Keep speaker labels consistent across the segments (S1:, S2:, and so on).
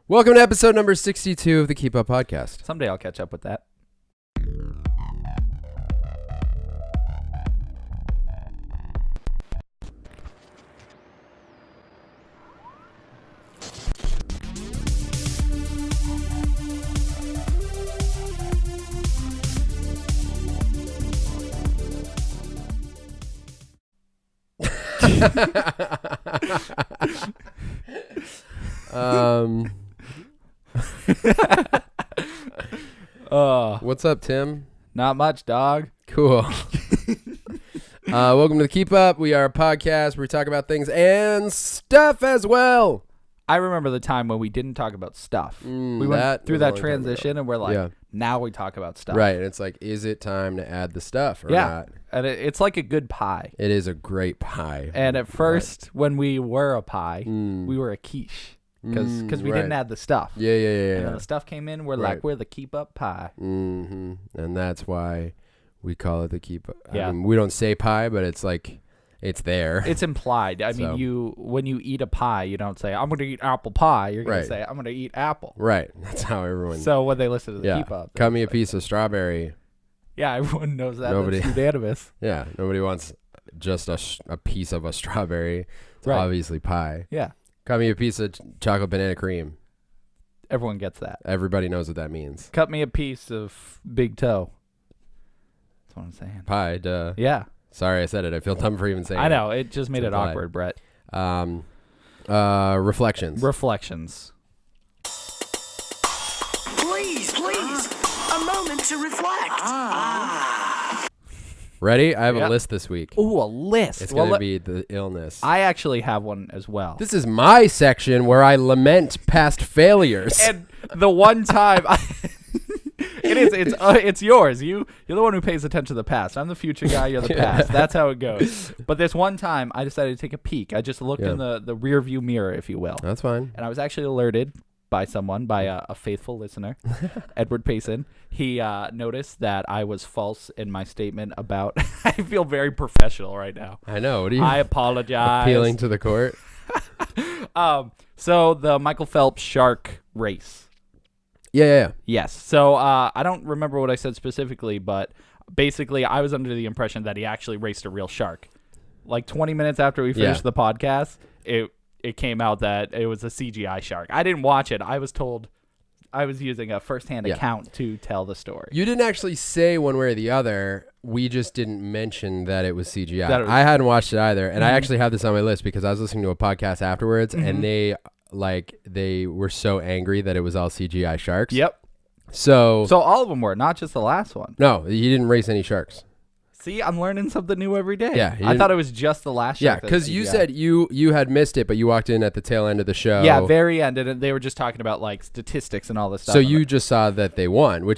S1: Welcome to episode number 62 of the Keep Up Podcast.
S2: Someday I'll catch up with that.
S1: What's up, Tim?
S2: Not much, dog.
S1: Cool. Welcome to the Keep Up. We are a podcast where we talk about things and stuff as well.
S2: I remember the time when we didn't talk about stuff. We went through that transition and we're like, now we talk about stuff.
S1: Right. And it's like, is it time to add the stuff or not?
S2: And it's like a good pie.
S1: It is a great pie.
S2: And at first, when we were a pie, we were a quiche. Because we didn't add the stuff.
S1: Yeah.
S2: And then the stuff came in, we're like, we're the Keep Up pie.
S1: Mm-hmm. And that's why we call it the Keep Up.
S2: Yeah.
S1: I mean, we don't say pie, but it's like, it's there.
S2: It's implied. I mean, when you eat a pie, you don't say, I'm going to eat apple pie. You're going to say, I'm going to eat apple.
S1: Right. That's how everyone.
S2: So when they listen to the Keep Up.
S1: Cut me a piece of strawberry.
S2: Yeah, everyone knows that.
S1: Nobody.
S2: That's unanimous.
S1: Yeah. Nobody wants just a piece of a strawberry. It's obviously pie.
S2: Yeah.
S1: Cut me a piece of chocolate banana cream.
S2: Everyone gets that.
S1: Everybody knows what that means.
S2: Cut me a piece of big toe. That's what I'm saying.
S1: Pie, duh.
S2: Yeah.
S1: Sorry I said it. I feel dumb for even saying it.
S2: I know. It just made it awkward, Brett.
S1: Reflections.
S2: Reflections.
S3: Please, a moment to reflect.
S1: Ready? I have a list this week.
S2: Ooh, a list.
S1: It's going to be the illness.
S2: I actually have one as well.
S1: This is my section where I lament past failures.
S2: And the one time it's yours. You're the one who pays attention to the past. I'm the future guy, you're the past. That's how it goes. But this one time I decided to take a peek. I just looked in the rear view mirror, if you will.
S1: That's fine.
S2: And I was actually alerted by a faithful listener, Edward Payson. He noticed that I was false in my statement about I feel very professional right now.
S1: I know. What are you?
S2: I apologize.
S1: Appealing to the court?
S2: So the Michael Phelps shark race.
S1: Yeah.
S2: Yes. So I don't remember what I said specifically, but basically I was under the impression that he actually raced a real shark. Like 20 minutes after we finished the podcast, it came out that it was a CGI shark. I didn't watch it. I was told I was using a first-hand account to tell the story.
S1: You didn't actually say one way or the other. We just didn't mention that it was CGI. I hadn't watched it either, and I actually have this on my list because I was listening to a podcast afterwards, and they were so angry that it was all CGI sharks.
S2: Yep.
S1: So
S2: all of them were, not just the last one.
S1: No, he didn't race any sharks.
S2: See, I'm learning something new every day.
S1: Yeah,
S2: I thought it was just the last shark.
S1: Yeah, because you said you had missed it, but you walked in at the tail end of the show.
S2: Yeah, very end, and they were just talking about like statistics and all this stuff.
S1: So you just saw that they won, or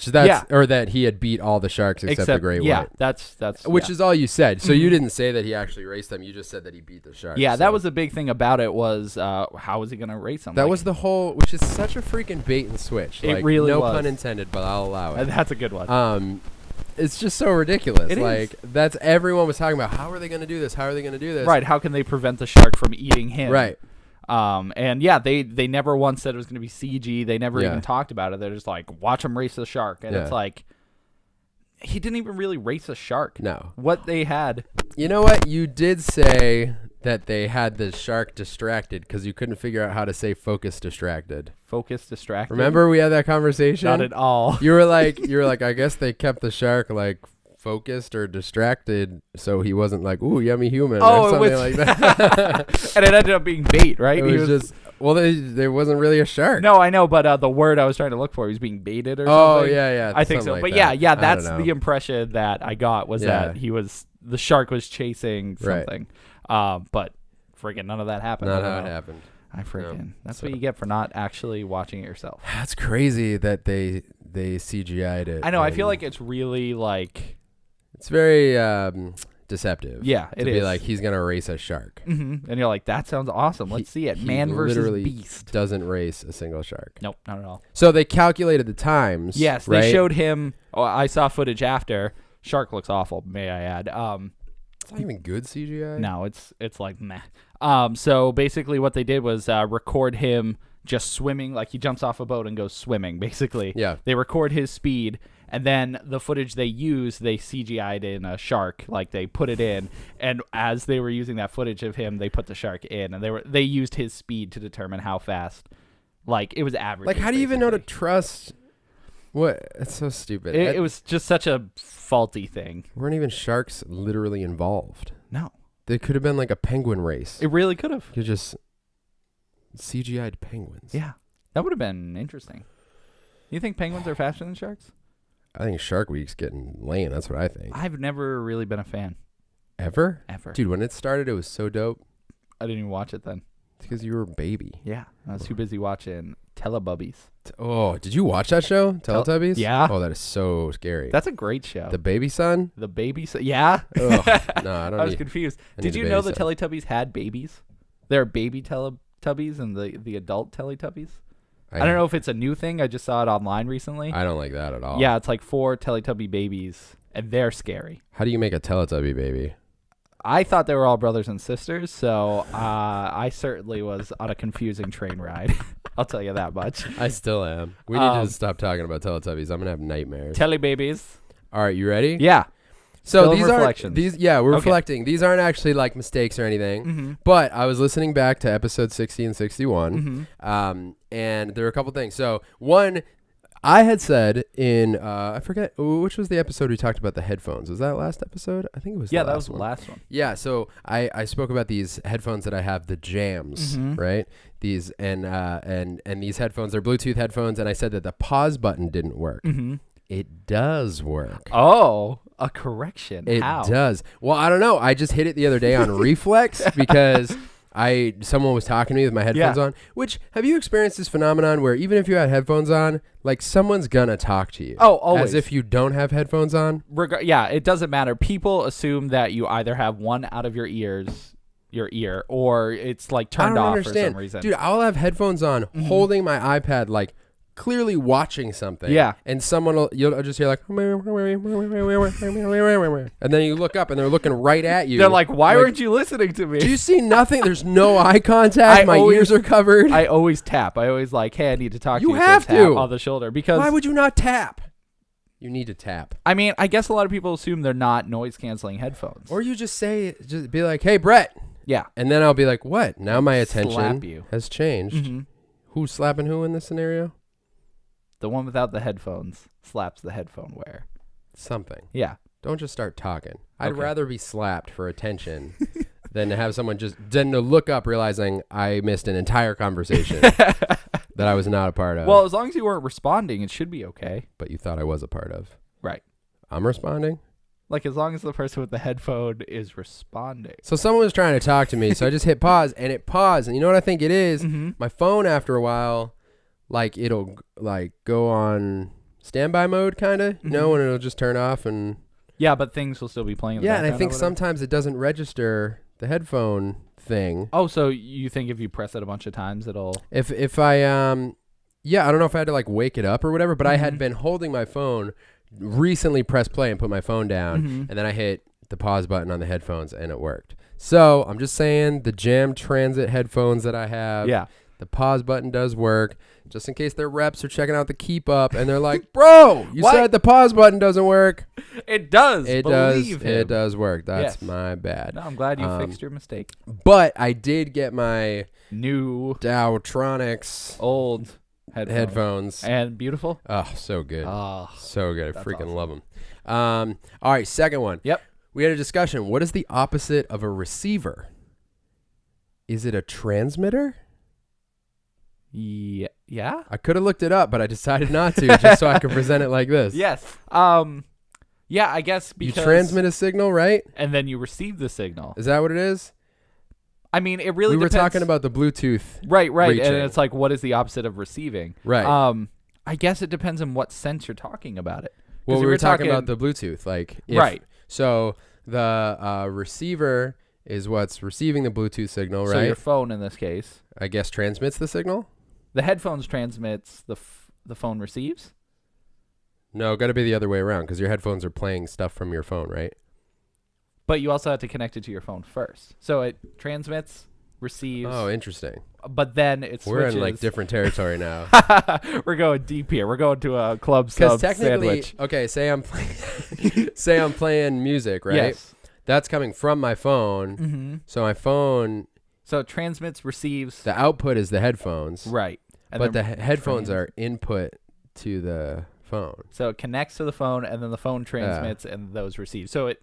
S1: that he had beat all the sharks except the great white.
S2: Yeah, that's
S1: which is all you said. So you didn't say that he actually raced them. You just said that he beat the sharks.
S2: Yeah, that was the big thing about it was how was he going to race them?
S1: That was the whole, which is such a freaking bait and switch.
S2: It really was.
S1: No pun intended, but I'll allow it.
S2: That's a good one.
S1: It's just so ridiculous.
S2: It is.
S1: That's everyone was talking about. How are they going to do this? How are they going to do this?
S2: Right. How can they prevent the shark from eating him?
S1: Right.
S2: And they never once said it was going to be CG. They never even talked about it. They're just like, watch him race the shark. And it's like, he didn't even really race a shark.
S1: No.
S2: What they had.
S1: You know what? You did say that they had the shark distracted because you couldn't figure out how to say focus distracted.
S2: Focus distracted?
S1: Remember we had that conversation?
S2: Not at all.
S1: You were like, I guess they kept the shark like focused or distracted so he wasn't like, ooh, yummy human or something like that.
S2: And it ended up being bait, right?
S1: It was just, well, there wasn't really a shark.
S2: No, I know, but the word I was trying to look for, he was being baited or something.
S1: Oh, yeah.
S2: I think so.
S1: Like
S2: but
S1: that.
S2: yeah, that's the impression that I got was that the shark was chasing something. But friggin' none of that happened.
S1: Not how it happened.
S2: That's what you get for not actually watching it yourself.
S1: That's crazy that they CGI'd it.
S2: I know. I feel like it's really like...
S1: It's very deceptive.
S2: Yeah,
S1: to be like, he's going to race a shark.
S2: Mm-hmm. And you're like, that sounds awesome. Let's see it. Man versus beast.
S1: Doesn't race a single shark.
S2: Nope, not at all.
S1: So they calculated the times.
S2: Yes,
S1: right?
S2: They showed him. Oh, I saw footage after. Shark looks awful, may I add.
S1: It's not even good CGI.
S2: No, it's like meh. So basically what they did was record him just swimming, like he jumps off a boat and goes swimming, basically.
S1: Yeah.
S2: They record his speed, and then the footage they use, they CGI'd in a shark, like they put it in, and as they were using that footage of him, they put the shark in, and they used his speed to determine how fast. Like, it was average.
S1: Like, how do you even know to trust? What? It's so stupid.
S2: It was just such a faulty thing.
S1: Weren't even sharks literally involved?
S2: No.
S1: They could have been like a penguin race.
S2: It really could have.
S1: You just CGI'd penguins.
S2: Yeah. That would have been interesting. You think penguins are faster than sharks?
S1: I think Shark Week's getting lame. That's what I think.
S2: I've never really been a fan.
S1: Ever?
S2: Ever.
S1: Dude, when it started, it was so dope.
S2: I didn't even watch it then.
S1: It's because you were a baby.
S2: Yeah. I was too busy watching Teletubbies.
S1: Oh, did you watch that show? Teletubbies?
S2: Yeah.
S1: Oh, that is so scary.
S2: That's a great show.
S1: The baby son?
S2: The baby son? Yeah.
S1: Ugh, no, I don't
S2: I was confused. Did you know the Teletubbies had babies? There are baby Teletubbies and the adult Teletubbies? I don't know if it's a new thing. I just saw it online recently.
S1: I don't like that at all.
S2: Yeah, it's like 4 Teletubby babies, and they're scary.
S1: How do you make a Teletubby baby?
S2: I thought they were all brothers and sisters, so I certainly was on a confusing train ride. I'll tell you that much.
S1: I still am. We need to stop talking about Teletubbies. I'm gonna have nightmares.
S2: Telebabies.
S1: All right, you ready?
S2: Yeah.
S1: So
S2: these
S1: aren't we're reflecting. These aren't actually like mistakes or anything.
S2: Mm-hmm.
S1: But I was listening back to episode 60 and 61, and there were a couple things. So one, I had said in I forget which was the episode we talked about the headphones. Was that last episode? I think it was.
S2: Yeah, that was the last one.
S1: Yeah. So I spoke about these headphones that I have, the Jams, right? These and these headphones, they're Bluetooth headphones, and I said that the pause button didn't work. Mm-hmm. It does work.
S2: Oh, a correction.
S1: It
S2: How?
S1: does. Well, I don't know. I just hit it the other day on reflex because someone was talking to me with my headphones on. Which, have you experienced this phenomenon where even if you had headphones on, like someone's gonna talk to you?
S2: Oh, always.
S1: As if you don't have headphones on?
S2: Yeah, it doesn't matter. People assume that you either have one out of your ear, or it's like turned off for some reason.
S1: Dude, I'll have headphones on holding my iPad, like clearly watching something.
S2: Yeah.
S1: And you'll just hear like, and then you look up and they're looking right at you.
S2: They're like, why weren't you listening to me?
S1: Do you see nothing? There's no eye contact. My ears are covered.
S2: I always tap. I always like, hey, I need to talk to you.
S1: You have
S2: to.
S1: Tap
S2: on the shoulder. Because
S1: why would you not tap? You need to tap.
S2: I mean, I guess a lot of people assume they're not noise canceling headphones.
S1: Or you just be like, hey, Brett.
S2: Yeah.
S1: And then I'll be like, what? Now my attention has changed.
S2: Mm-hmm.
S1: Who's slapping who in this scenario?
S2: The one without the headphones slaps the headphone wearer.
S1: Something.
S2: Yeah.
S1: Don't just start talking. I'd rather be slapped for attention than to have someone to look up realizing I missed an entire conversation that I was not a part of.
S2: Well, as long as you weren't responding, it should be okay.
S1: But you thought I was a part of.
S2: Right.
S1: I'm responding?
S2: Like, as long as the person with the headphone is responding.
S1: So someone was trying to talk to me, so I just hit pause, and it paused. And you know what I think it is?
S2: Mm-hmm.
S1: My phone, after a while, like, it'll, like, go on standby mode, kind of, you know, and it'll just turn off and...
S2: Yeah, but things will still be playing in the
S1: background. Yeah, and I think
S2: sometimes
S1: sometimes it doesn't register the headphone thing.
S2: Oh, so you think if you press it a bunch of times, it'll...
S1: If I, yeah, I don't know if I had to, like, wake it up or whatever, but I had been holding my phone, recently pressed play and put my phone down, and then I hit the pause button on the headphones, and it worked. So, I'm just saying, the Jam Transit headphones that I have...
S2: Yeah.
S1: The pause button does work, just in case their reps are checking out the keep up and they're like, bro, you said the pause button doesn't work.
S2: It does.
S1: It does. It does work. That's my bad.
S2: No, I'm glad you fixed your mistake.
S1: But I did get my
S2: new
S1: Dowtronics
S2: old headphones. And beautiful.
S1: Oh, so good.
S2: Oh,
S1: so good. I freaking love them. All right, second one.
S2: Yep.
S1: We had a discussion. What is the opposite of a receiver? Is it a transmitter?
S2: Yeah.
S1: I could have looked it up, but I decided not to, just so I could present it like this.
S2: Yes. Yeah, I guess because
S1: you transmit a signal, right?
S2: And then you receive the signal.
S1: Is that what it is?
S2: I mean, it really depends.
S1: We were talking about the Bluetooth.
S2: Right.
S1: Reaching.
S2: And it's like, what is the opposite of receiving?
S1: Right.
S2: I guess it depends on what sense you're talking about it.
S1: Well, we were talking about the Bluetooth, like
S2: right.
S1: So the receiver is what's receiving the Bluetooth signal, right?
S2: So your phone in this case,
S1: I guess, transmits the signal.
S2: The headphones transmits, the phone receives?
S1: No, got to be the other way around because your headphones are playing stuff from your phone, right?
S2: But you also have to connect it to your phone first. So it transmits, receives.
S1: Oh, interesting.
S2: But then it switches.
S1: We're in like different territory now.
S2: We're going deep here. We're going to a club
S1: Because
S2: sub
S1: technically,
S2: sandwich.
S1: okay, say I'm playing music, right?
S2: Yes.
S1: That's coming from my phone.
S2: Mm-hmm.
S1: So my phone,
S2: So it transmits, receives.
S1: the output is the headphones.
S2: Right. And
S1: But the
S2: then
S1: headphones are input to the phone.
S2: So it connects to the phone, and then the phone transmits, and those receive. So it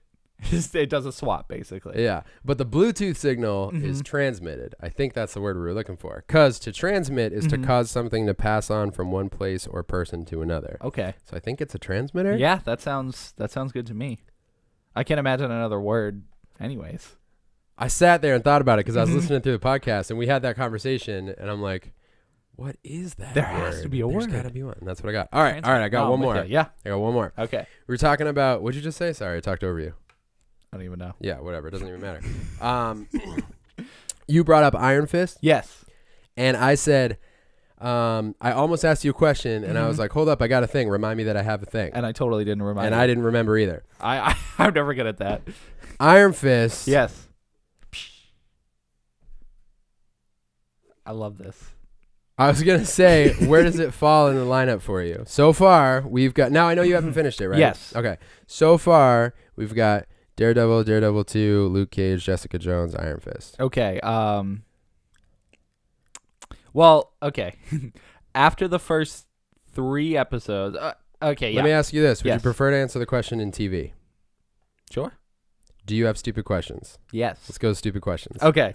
S2: does a swap, basically.
S1: Yeah. But the Bluetooth signal is transmitted. I think that's the word we were looking for. Because to transmit is to cause something to pass on from one place or person to another.
S2: Okay.
S1: So I think it's a transmitter?
S2: Yeah, that sounds good to me. I can't imagine another word anyways.
S1: I sat there and thought about it because I was listening to the podcast, and we had that conversation, and I'm like, what is that
S2: There
S1: word?
S2: has to be a
S1: There's
S2: word.
S1: got to be one. That's what I got. All right. I got one more.
S2: Yeah.
S1: I got one more.
S2: Okay.
S1: We were talking about, what'd you just say? Sorry, I talked over you.
S2: I don't even know.
S1: Yeah, whatever. It doesn't even matter. You brought up Iron Fist,
S2: Yes.
S1: and I said, I almost asked you a question, and I was like, hold up, I got a thing. Remind me that I have a thing.
S2: And I totally didn't remind
S1: And
S2: you.
S1: I didn't remember either.
S2: I'm never good at that.
S1: Iron Fist.
S2: Yes. I love this.
S1: I was going to say, where does it fall in the lineup for you? So far, we've got... Now, I know you haven't finished it, right?
S2: Yes.
S1: Okay. So far, we've got Daredevil, Daredevil 2, Luke Cage, Jessica Jones, Iron Fist.
S2: Okay. Well, okay. After the first 3 episodes... okay, yeah.
S1: Let me ask you this. Would
S2: Yes.
S1: you prefer to answer the question in TV?
S2: Sure.
S1: Do you have stupid questions?
S2: Yes.
S1: Let's go to stupid questions.
S2: Okay.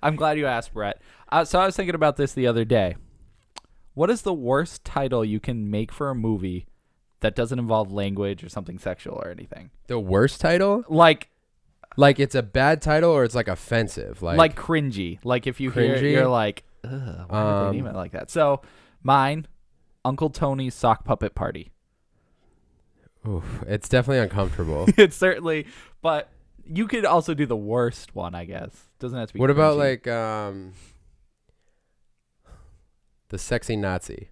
S2: I'm glad you asked, Brett. So I was thinking about this the other day. What is the worst title you can make for a movie that doesn't involve language or something sexual or anything?
S1: The worst title?
S2: Like
S1: it's a bad title or it's like offensive?
S2: Like cringy. Like if you hear it,
S1: Cringy?
S2: you're like, ugh, why did they name it like that? So mine, Uncle Tony's Sock Puppet Party.
S1: Oof, it's definitely uncomfortable.
S2: It's certainly, but you could also do the worst one, I guess. Doesn't have to be
S1: What about
S2: cringy.
S1: like the sexy Nazi?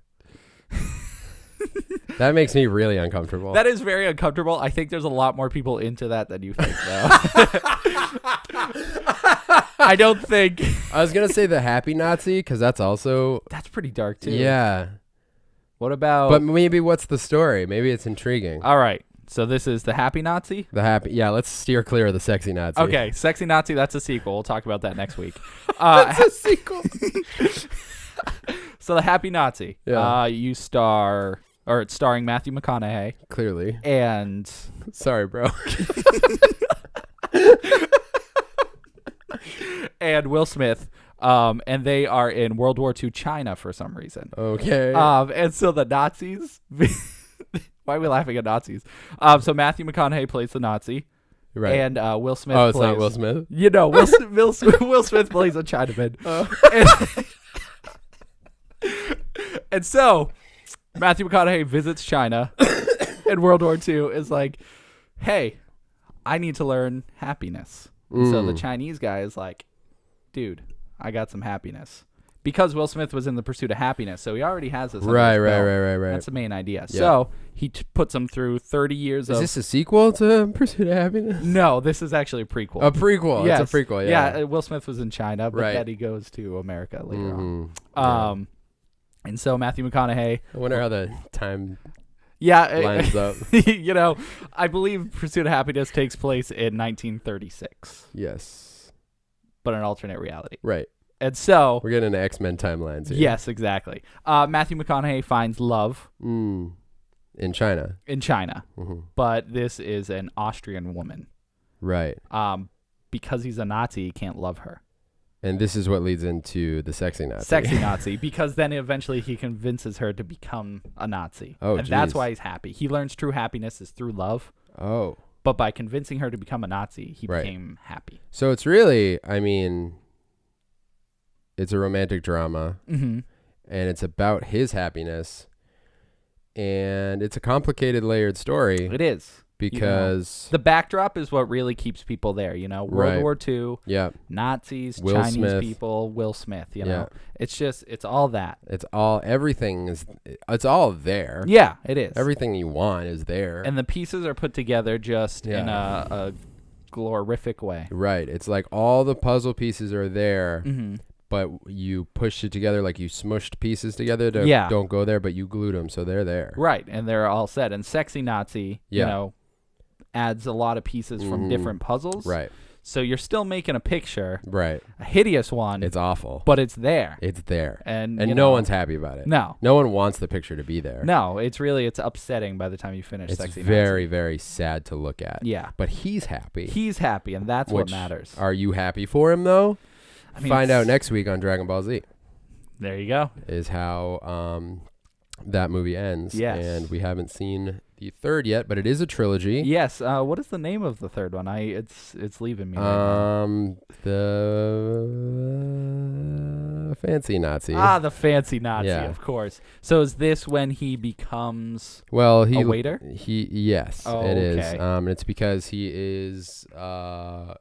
S1: That makes me really uncomfortable.
S2: That is very uncomfortable. I think there's a lot more people into that than you think, though. I don't think.
S1: I was going to say the happy Nazi because that's also...
S2: That's pretty dark, too.
S1: Yeah.
S2: What about...
S1: But maybe what's the story? Maybe it's intriguing.
S2: All right. So this is the happy Nazi?
S1: The happy... Yeah, let's steer clear of the sexy Nazi.
S2: Okay. Sexy Nazi, that's a sequel. We'll talk about that next week.
S1: That's a sequel.
S2: So the happy Nazi.
S1: Yeah.
S2: You star... Or it's starring Matthew McConaughey.
S1: Clearly.
S2: And...
S1: Sorry, bro.
S2: and Will Smith. And they are in World War II China for some reason.
S1: Okay.
S2: And so the Nazis... Why are we laughing at Nazis? So Matthew McConaughey plays the Nazi.
S1: Right.
S2: And Will Smith
S1: Oh, it's
S2: plays...
S1: not Will Smith?
S2: You know, Will Smith plays a Chinaman. And so, Matthew McConaughey visits China, and World War II is like, hey, I need to learn happiness. So the Chinese guy is like, dude, I got some happiness. Because Will Smith was in the pursuit of happiness, so he already has this.
S1: Right.
S2: That's the main idea. Yeah. So he puts him through 30 years of...
S1: Is this a sequel to Pursuit of Happiness?
S2: No, this is actually a prequel.
S1: A prequel.
S2: Yes.
S1: It's a prequel, yeah.
S2: Will Smith was in China, but then he goes to America later on. And so Matthew McConaughey...
S1: I wonder how the time
S2: lines
S1: up.
S2: You know, I believe Pursuit of Happiness takes place in 1936.
S1: Yes.
S2: But an alternate reality.
S1: Right.
S2: And so...
S1: We're getting into X-Men timelines here.
S2: Yes, exactly. Matthew McConaughey finds love.
S1: In China.
S2: In China.
S1: Mm-hmm.
S2: But this is an Austrian woman.
S1: Right.
S2: Because he's a Nazi, he can't love her.
S1: And this is what leads into the sexy Nazi.
S2: Sexy Nazi, because then eventually he convinces her to become a Nazi.
S1: Oh,
S2: and that's why he's happy. He learns true happiness is through love.
S1: Oh.
S2: But by convincing her to become a Nazi, he became happy.
S1: So it's really, I mean, it's a romantic drama.
S2: Mm-hmm.
S1: And it's about his happiness. And it's a complicated, layered story.
S2: It is.
S1: Because...
S2: the backdrop is what really keeps people there, you know? World War II, Nazis,
S1: Will
S2: Chinese
S1: Smith.
S2: people, Will Smith, you know? It's just, it's all that.
S1: It's all there.
S2: Yeah, it is.
S1: Everything you want is there.
S2: And the pieces are put together just in a glorific way.
S1: Right. It's like all the puzzle pieces are there,
S2: Mm-hmm.
S1: but you pushed it together, like you smushed pieces together to don't go there, but you glued them, so they're there.
S2: Right, and they're all set. And Sexy Nazi, you know, adds a lot of pieces from different puzzles.
S1: Right.
S2: So you're still making a picture.
S1: Right.
S2: A hideous one.
S1: It's awful.
S2: But it's there.
S1: It's there.
S2: And
S1: no one's happy about it.
S2: No.
S1: No one wants the picture to be there.
S2: No, it's upsetting by the time you finish Sexy Nazi.
S1: It's very, very sad to look at.
S2: Yeah.
S1: But he's happy.
S2: He's happy, and that's what matters.
S1: Are you happy for him, though?
S2: I mean,
S1: Find out next week on Dragon Ball Z.
S2: There you go.
S1: Is how that movie ends.
S2: Yes.
S1: And we haven't seen the third yet, but it is a trilogy.
S2: Yes. What is the name of the third one? It's leaving me. Right now.
S1: The Fancy Nazi.
S2: The Fancy Nazi,
S1: Yeah.
S2: of course. So is this when he becomes
S1: a
S2: waiter?
S1: Yes,
S2: Oh,
S1: it is.
S2: okay.
S1: And it's because he is a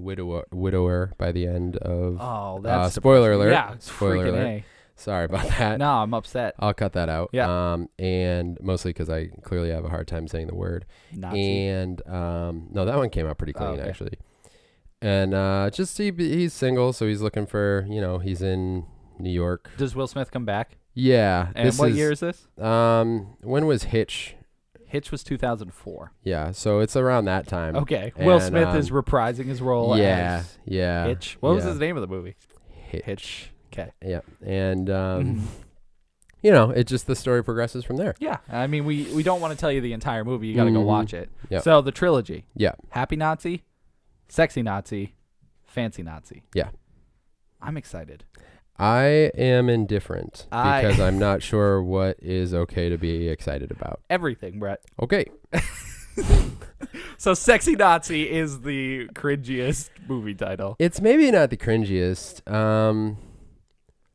S1: widower by the end of.
S2: Oh, that's
S1: spoiler alert.
S2: Yeah,
S1: Spoiler
S2: freaking
S1: alert.
S2: A.
S1: Sorry about that.
S2: No, I'm upset.
S1: I'll cut that out.
S2: Yeah.
S1: And mostly because I clearly have a hard time saying the word.
S2: Nazi.
S1: And no, that one came out pretty clean
S2: okay.
S1: actually. And he's single, so he's looking for, he's in New York.
S2: Does Will Smith come back?
S1: Yeah.
S2: And what year is this?
S1: When was Hitch?
S2: Hitch was 2004.
S1: Yeah, so it's around that time.
S2: Okay.
S1: And,
S2: Will Smith is reprising his role as Hitch. What was his name of the movie?
S1: Hitch.
S2: Okay.
S1: Yeah. And it's just the story progresses from there.
S2: Yeah. I mean, we don't want to tell you the entire movie. You got to go watch it.
S1: Yep.
S2: So the trilogy.
S1: Yeah.
S2: Happy Nazi, Sexy Nazi, Fancy Nazi.
S1: Yeah.
S2: I'm excited.
S1: I am indifferent because I'm not sure what is okay to be excited about.
S2: Everything, Brett.
S1: Okay.
S2: So Sexy Nazi is the cringiest movie title.
S1: It's maybe not the cringiest.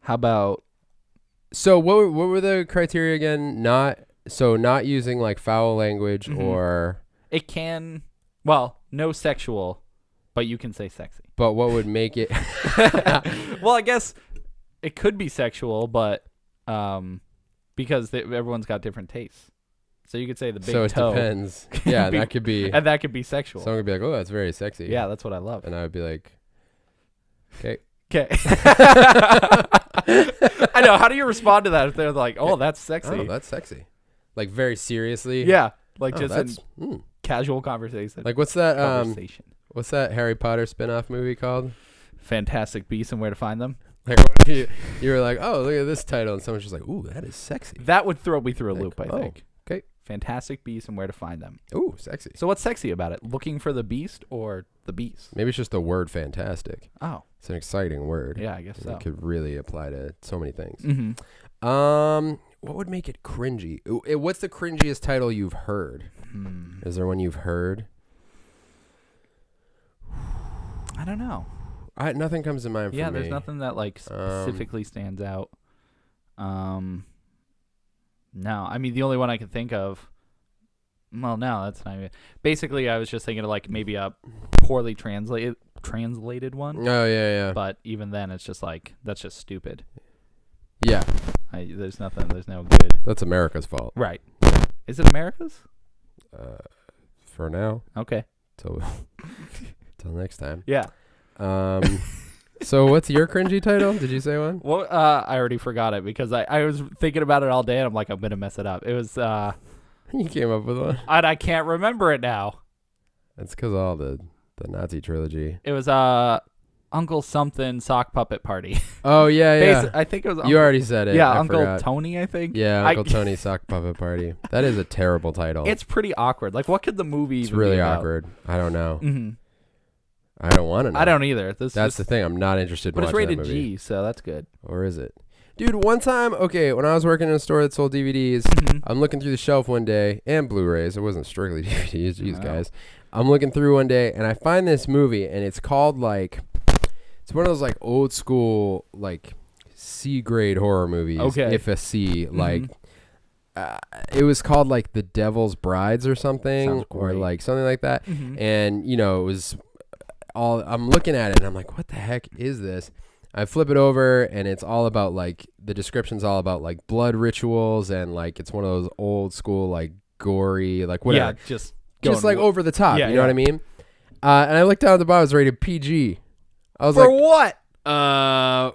S2: How about...
S1: So what were the criteria again? Not using like foul language or...
S2: It can... Well, no sexual, but you can say sexy.
S1: But what would make it...
S2: Well, I guess it could be sexual, but because everyone's got different tastes. So you could say the big toe.
S1: So it depends. Yeah, and that could be...
S2: And that could be sexual.
S1: Someone could be like, oh, that's very sexy.
S2: Yeah, that's what I love.
S1: And I would be like, okay.
S2: Okay. I know. How do you respond to that if they're like, oh, that's sexy?
S1: Oh, that's sexy. Like very seriously?
S2: Yeah. Like just
S1: in
S2: casual conversation.
S1: Like what's that what's that Harry Potter spin-off movie called?
S2: Fantastic Beasts and Where to Find Them.
S1: Like what if you were like, oh, look at this title, and someone's just like, ooh, that is sexy.
S2: That would throw me through a loop, I think.
S1: Okay.
S2: Fantastic Beasts and Where to Find Them.
S1: Ooh, sexy.
S2: So what's sexy about it? Looking for the beast or the beast?
S1: Maybe it's just the word fantastic.
S2: Oh.
S1: It's an exciting word.
S2: Yeah, I guess so.
S1: It could really apply to so many things.
S2: Mm-hmm.
S1: What would make it cringy? What's the cringiest title you've heard? Is there one you've heard?
S2: I don't know.
S1: Nothing comes to mind for me.
S2: Yeah, there's nothing that like specifically stands out. No, I mean the only one I can think of. Well, no, that's not even. Basically, I was just thinking of like maybe a poorly translated one.
S1: Oh yeah.
S2: But even then, it's just like that's just stupid.
S1: Yeah.
S2: There's nothing. There's no good.
S1: That's America's fault.
S2: Right. Is it America's?
S1: For now.
S2: Okay.
S1: Till next time.
S2: Yeah.
S1: So what's your cringy title? Did you say one?
S2: Well, I already forgot it because I was thinking about it all day and I'm like, I'm gonna mess it up. It was
S1: you came up with one.
S2: And I can't remember it now.
S1: That's because all the Nazi trilogy.
S2: It was Uncle Something Sock Puppet Party.
S1: Oh yeah.
S2: I think it was.
S1: You already said it.
S2: Yeah,
S1: I
S2: Uncle
S1: forgot.
S2: Tony. I think.
S1: Yeah, Uncle Tony Sock Puppet Party. That is a terrible title.
S2: It's pretty awkward. Like, what could the movie?
S1: It's
S2: even
S1: really
S2: be about?
S1: awkward. I don't know.
S2: Mm-hmm.
S1: I don't want to know.
S2: I don't either.
S1: That's the thing. I'm not interested in
S2: watching
S1: watching
S2: that movie. But it's rated G, so that's good.
S1: Or is it? Dude, one time, when I was working in a store that sold DVDs, I'm looking through the shelf one day, and Blu-rays. It wasn't strictly DVDs. Jeez, guys. I'm looking through one day, and I find this movie, and it's called, like, it's one of those, like, old school, like, C-grade horror movies.
S2: Okay.
S1: If a C, like, it was called, like, The Devil's Brides or something, or, like, something like that. And, it was I'm looking at it, and I'm like, what the heck is this? I flip it over, and it's all about, like, the description's all about, like, blood rituals, and, like, it's one of those old school, like, gory, like, whatever.
S2: Yeah, just
S1: like, over the top, you know what I mean? And I looked down at the bottom. It was rated PG. I was
S2: For
S1: like,
S2: what?
S1: I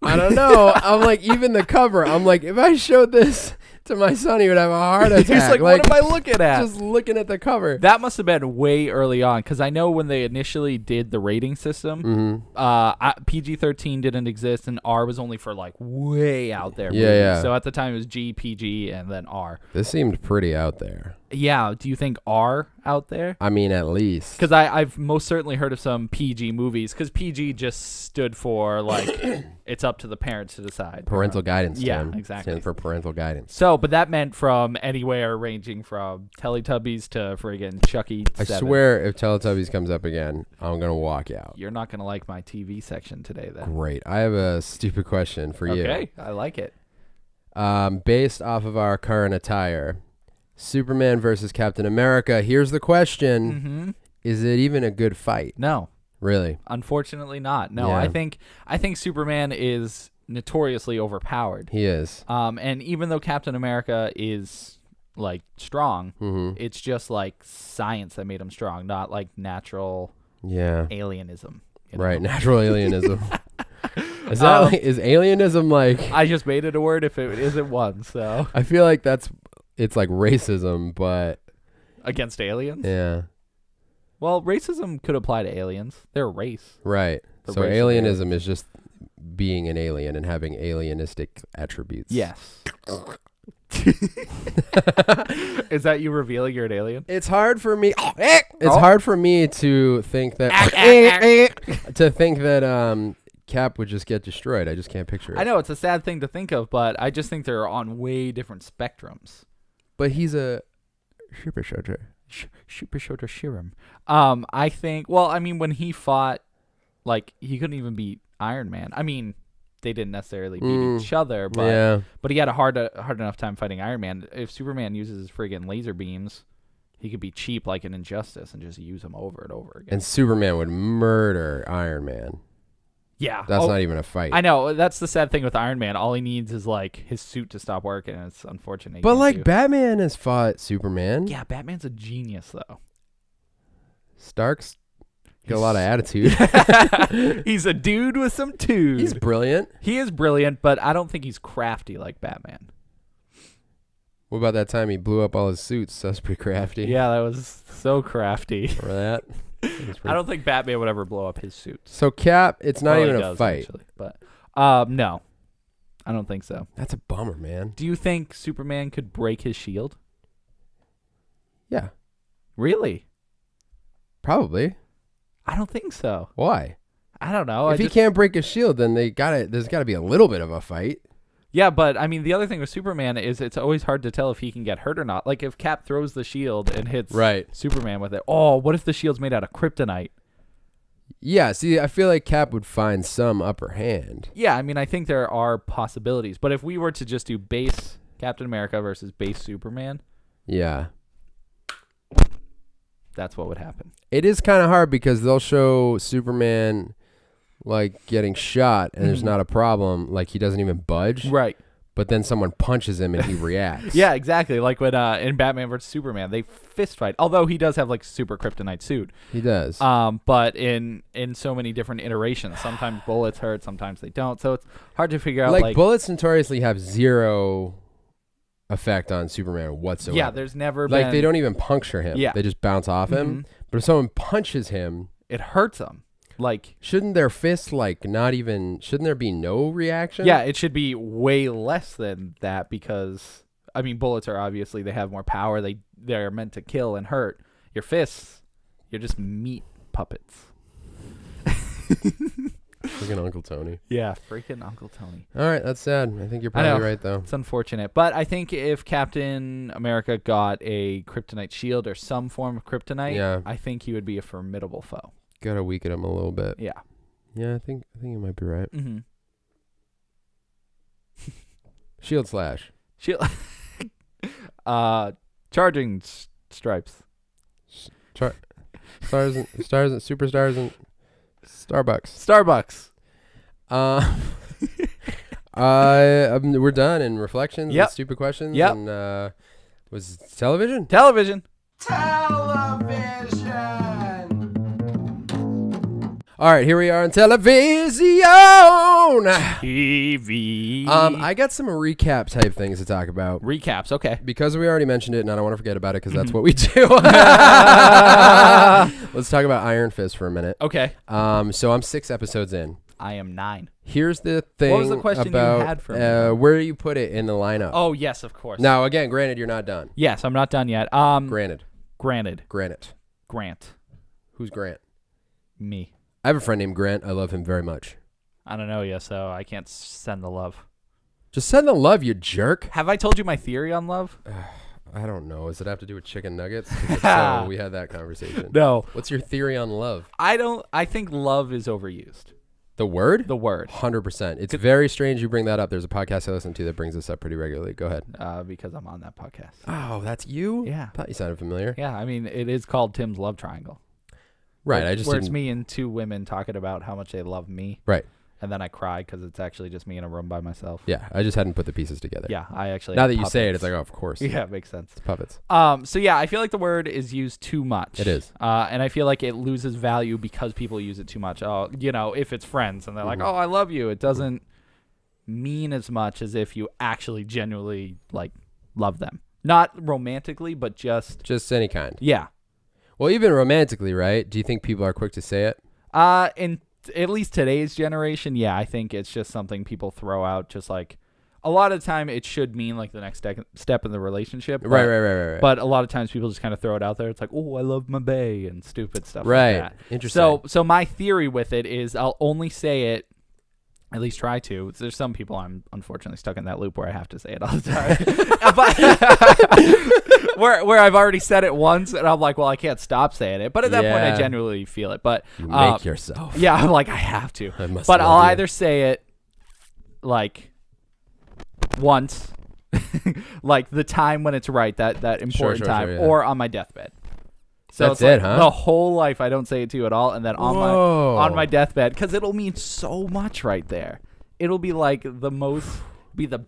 S1: don't know. I'm like, even the cover. I'm like, if I showed this to my son, he would have a heart attack.
S2: He's like, what am I looking at?
S1: Just looking at the cover.
S2: That must have been way early on, because I know when they initially did the rating system, PG-13 didn't exist, and R was only for like way out there movies.
S1: Yeah.
S2: So at the time it was G, PG, and then R.
S1: This seemed pretty out there.
S2: Yeah. Do you think R out there?
S1: I mean, at least.
S2: Because I've most certainly heard of some PG movies, because PG just stood for like it's up to the parents to decide.
S1: Parental guidance.
S2: Yeah,
S1: Tim.
S2: exactly.
S1: Stands for parental guidance.
S2: So, but that meant from anywhere ranging from Teletubbies to friggin' Chucky 7.
S1: I swear, if Teletubbies comes up again, I'm going to walk out.
S2: You're not going to like my TV section today, then.
S1: Great. I have a stupid question for you.
S2: Okay, I like it.
S1: Based off of our current attire, Superman versus Captain America. Here's the question.
S2: Mm-hmm.
S1: Is it even a good fight?
S2: No.
S1: Really?
S2: Unfortunately not. No,
S1: Yeah.
S2: I think Superman is notoriously overpowered.
S1: He is.
S2: And even though Captain America is like strong, it's just like science that made him strong, not like natural alienism. You know?
S1: Right, natural alienism. Is that is alienism like?
S2: I just made it a word if it isn't one. So
S1: I feel like it's like racism, but
S2: against aliens.
S1: Yeah.
S2: Well, racism could apply to aliens. They're a race.
S1: Right.
S2: The
S1: So
S2: race of
S1: alienism is just being an alien and having alienistic attributes.
S2: Yes. Is that you revealing you're an alien?
S1: It's hard for me. It's hard for me to think that Cap would just get destroyed. I just can't picture it.
S2: I know it's a sad thing to think of, but I just think they're on way different spectrums.
S1: But he's a super soldier.
S2: Super shorter Shiram. I think. Well, I mean, when he fought, like he couldn't even beat Iron Man. I mean, they didn't necessarily beat each other, but he had a hard enough time fighting Iron Man. If Superman uses his friggin' laser beams, he could be cheap like an Injustice and just use them over and over again.
S1: And Superman would murder Iron Man.
S2: Yeah.
S1: That's not even a fight.
S2: I know. That's the sad thing with Iron Man. All he needs is like his suit to stop working, and it's unfortunate.
S1: But like Batman has fought Superman.
S2: Yeah, Batman's a genius though.
S1: Stark's got a lot of attitude.
S2: He's a dude with some tude.
S1: He's brilliant.
S2: He is brilliant, but I don't think he's crafty like Batman.
S1: What about that time he blew up all his suits? That's pretty crafty.
S2: Yeah, that was so crafty.
S1: Remember that?
S2: I don't think Batman would ever blow up his suits.
S1: So Cap, it's not even a fight.
S2: Actually, but no, I don't think so.
S1: That's a bummer, man.
S2: Do you think Superman could break his shield?
S1: Yeah.
S2: Really?
S1: Probably.
S2: I don't think so.
S1: Why?
S2: I don't know.
S1: If he can't break his shield, then there's got to be a little bit of a fight.
S2: Yeah, but I mean, the other thing with Superman is it's always hard to tell if he can get hurt or not. Like if Cap throws the shield and hits Superman with it. Oh, what if the shield's made out of kryptonite?
S1: Yeah, see, I feel like Cap would find some upper hand.
S2: Yeah, I mean, I think there are possibilities. But if we were to just do base Captain America versus base Superman.
S1: Yeah.
S2: That's what would happen.
S1: It is kind of hard because they'll show Superman like getting shot and there's not a problem. Like he doesn't even budge.
S2: Right.
S1: But then someone punches him and he reacts.
S2: Yeah, exactly. Like when in Batman vs. Superman, they fist fight. Although he does have like super kryptonite suit.
S1: He does.
S2: But in so many different iterations, sometimes bullets hurt, sometimes they don't. So it's hard to figure out.
S1: Like bullets notoriously have zero effect on Superman whatsoever.
S2: Yeah, there's never been.
S1: Like they don't even puncture him.
S2: Yeah.
S1: They just bounce off him. But if someone punches him,
S2: it hurts him. Like,
S1: shouldn't their fist like not even? Shouldn't there be no reaction?
S2: Yeah, it should be way less than that because I mean, bullets are obviously they have more power. They're meant to kill and hurt. Your fists, you're just meat puppets.
S1: Freaking Uncle Tony.
S2: Yeah, freaking Uncle Tony.
S1: All right, that's sad. I think you're probably right though.
S2: It's unfortunate, but I think if Captain America got a kryptonite shield or some form of kryptonite, I think he would be a formidable foe.
S1: Gotta weaken him a little bit.
S2: Yeah.
S1: Yeah, I think you might be right.
S2: Mm-hmm.
S1: Shield slash.
S2: Shield. Charging stripes.
S1: Stars and superstars and Starbucks. We're done in reflections and stupid questions.
S2: Yep.
S1: And was it television?
S3: Television.
S1: All right, here we are on television.
S2: TV.
S1: I got some recap type things to talk about.
S2: Recaps, okay.
S1: Because we already mentioned it, and I don't want to forget about it because that's what we do. Let's talk about Iron Fist for a minute.
S2: Okay.
S1: So I'm 6 episodes in.
S2: I am 9.
S1: Here's the thing.
S2: What was the question
S1: about,
S2: you had for me?
S1: where do you put it in the lineup?
S2: Oh, yes, of course.
S1: Now, again, granted, you're not done.
S2: Yes, I'm not done yet.
S1: Granted.
S2: Granted.
S1: Grant. Who's Grant?
S2: Me.
S1: I have a friend named Grant. I love him very much.
S2: I don't know yet, so I can't send the love.
S1: Just send the love, you jerk.
S2: Have I told you my theory on love?
S1: I don't know. Does it have to do with chicken nuggets? So we had that conversation.
S2: No.
S1: What's your theory on love?
S2: I think love is overused.
S1: The word?
S2: The word.
S1: 100%. It's very strange you bring that up. There's a podcast I listen to that brings this up pretty regularly. Go ahead.
S2: Because I'm on that podcast.
S1: Oh, that's you?
S2: Yeah.
S1: Thought you sounded familiar.
S2: Yeah, I mean, it is called Tim's Love Triangle.
S1: Right.
S2: Where,
S1: I just
S2: where
S1: didn't...
S2: it's me and 2 women talking about how much they love me.
S1: Right.
S2: And then I cry because it's actually just me in a room by myself.
S1: Yeah. I just hadn't put the pieces together.
S2: Yeah, I actually.
S1: Now that you say it, it's like, oh, of course.
S2: Yeah, it makes sense.
S1: It's puppets.
S2: So yeah, I feel like the word is used too much.
S1: It is.
S2: And I feel like it loses value because people use it too much. Oh, if it's friends and they're like, "Oh, I love you," it doesn't mean as much as if you actually genuinely love them. Not romantically, but just
S1: any kind.
S2: Yeah.
S1: Well, even romantically, right? Do you think people are quick to say it?
S2: In at least today's generation, yeah, I think it's just something people throw out. Just like a lot of the time, it should mean like the next step in the relationship.
S1: Right.
S2: But a lot of times, people just kind of throw it out there. It's like, "Oh, I love my bae," and stupid stuff
S1: right.
S2: like that.
S1: Interesting.
S2: So my theory with it is I'll only say it. At least try to. There's some people I'm unfortunately stuck in that loop where I have to say it all the time. where I've already said it once and I'm like, well, I can't stop saying it. But at that point, I genuinely feel it. But
S1: you make yourself.
S2: Yeah, I'm like, I have to.
S1: But
S2: I'll either say it like once, like the time when it's right, that important time, or on my deathbed. So
S1: that's it, huh?
S2: The whole life I don't say it to you at all, and then on my deathbed, because it'll mean so much right there. It'll be like the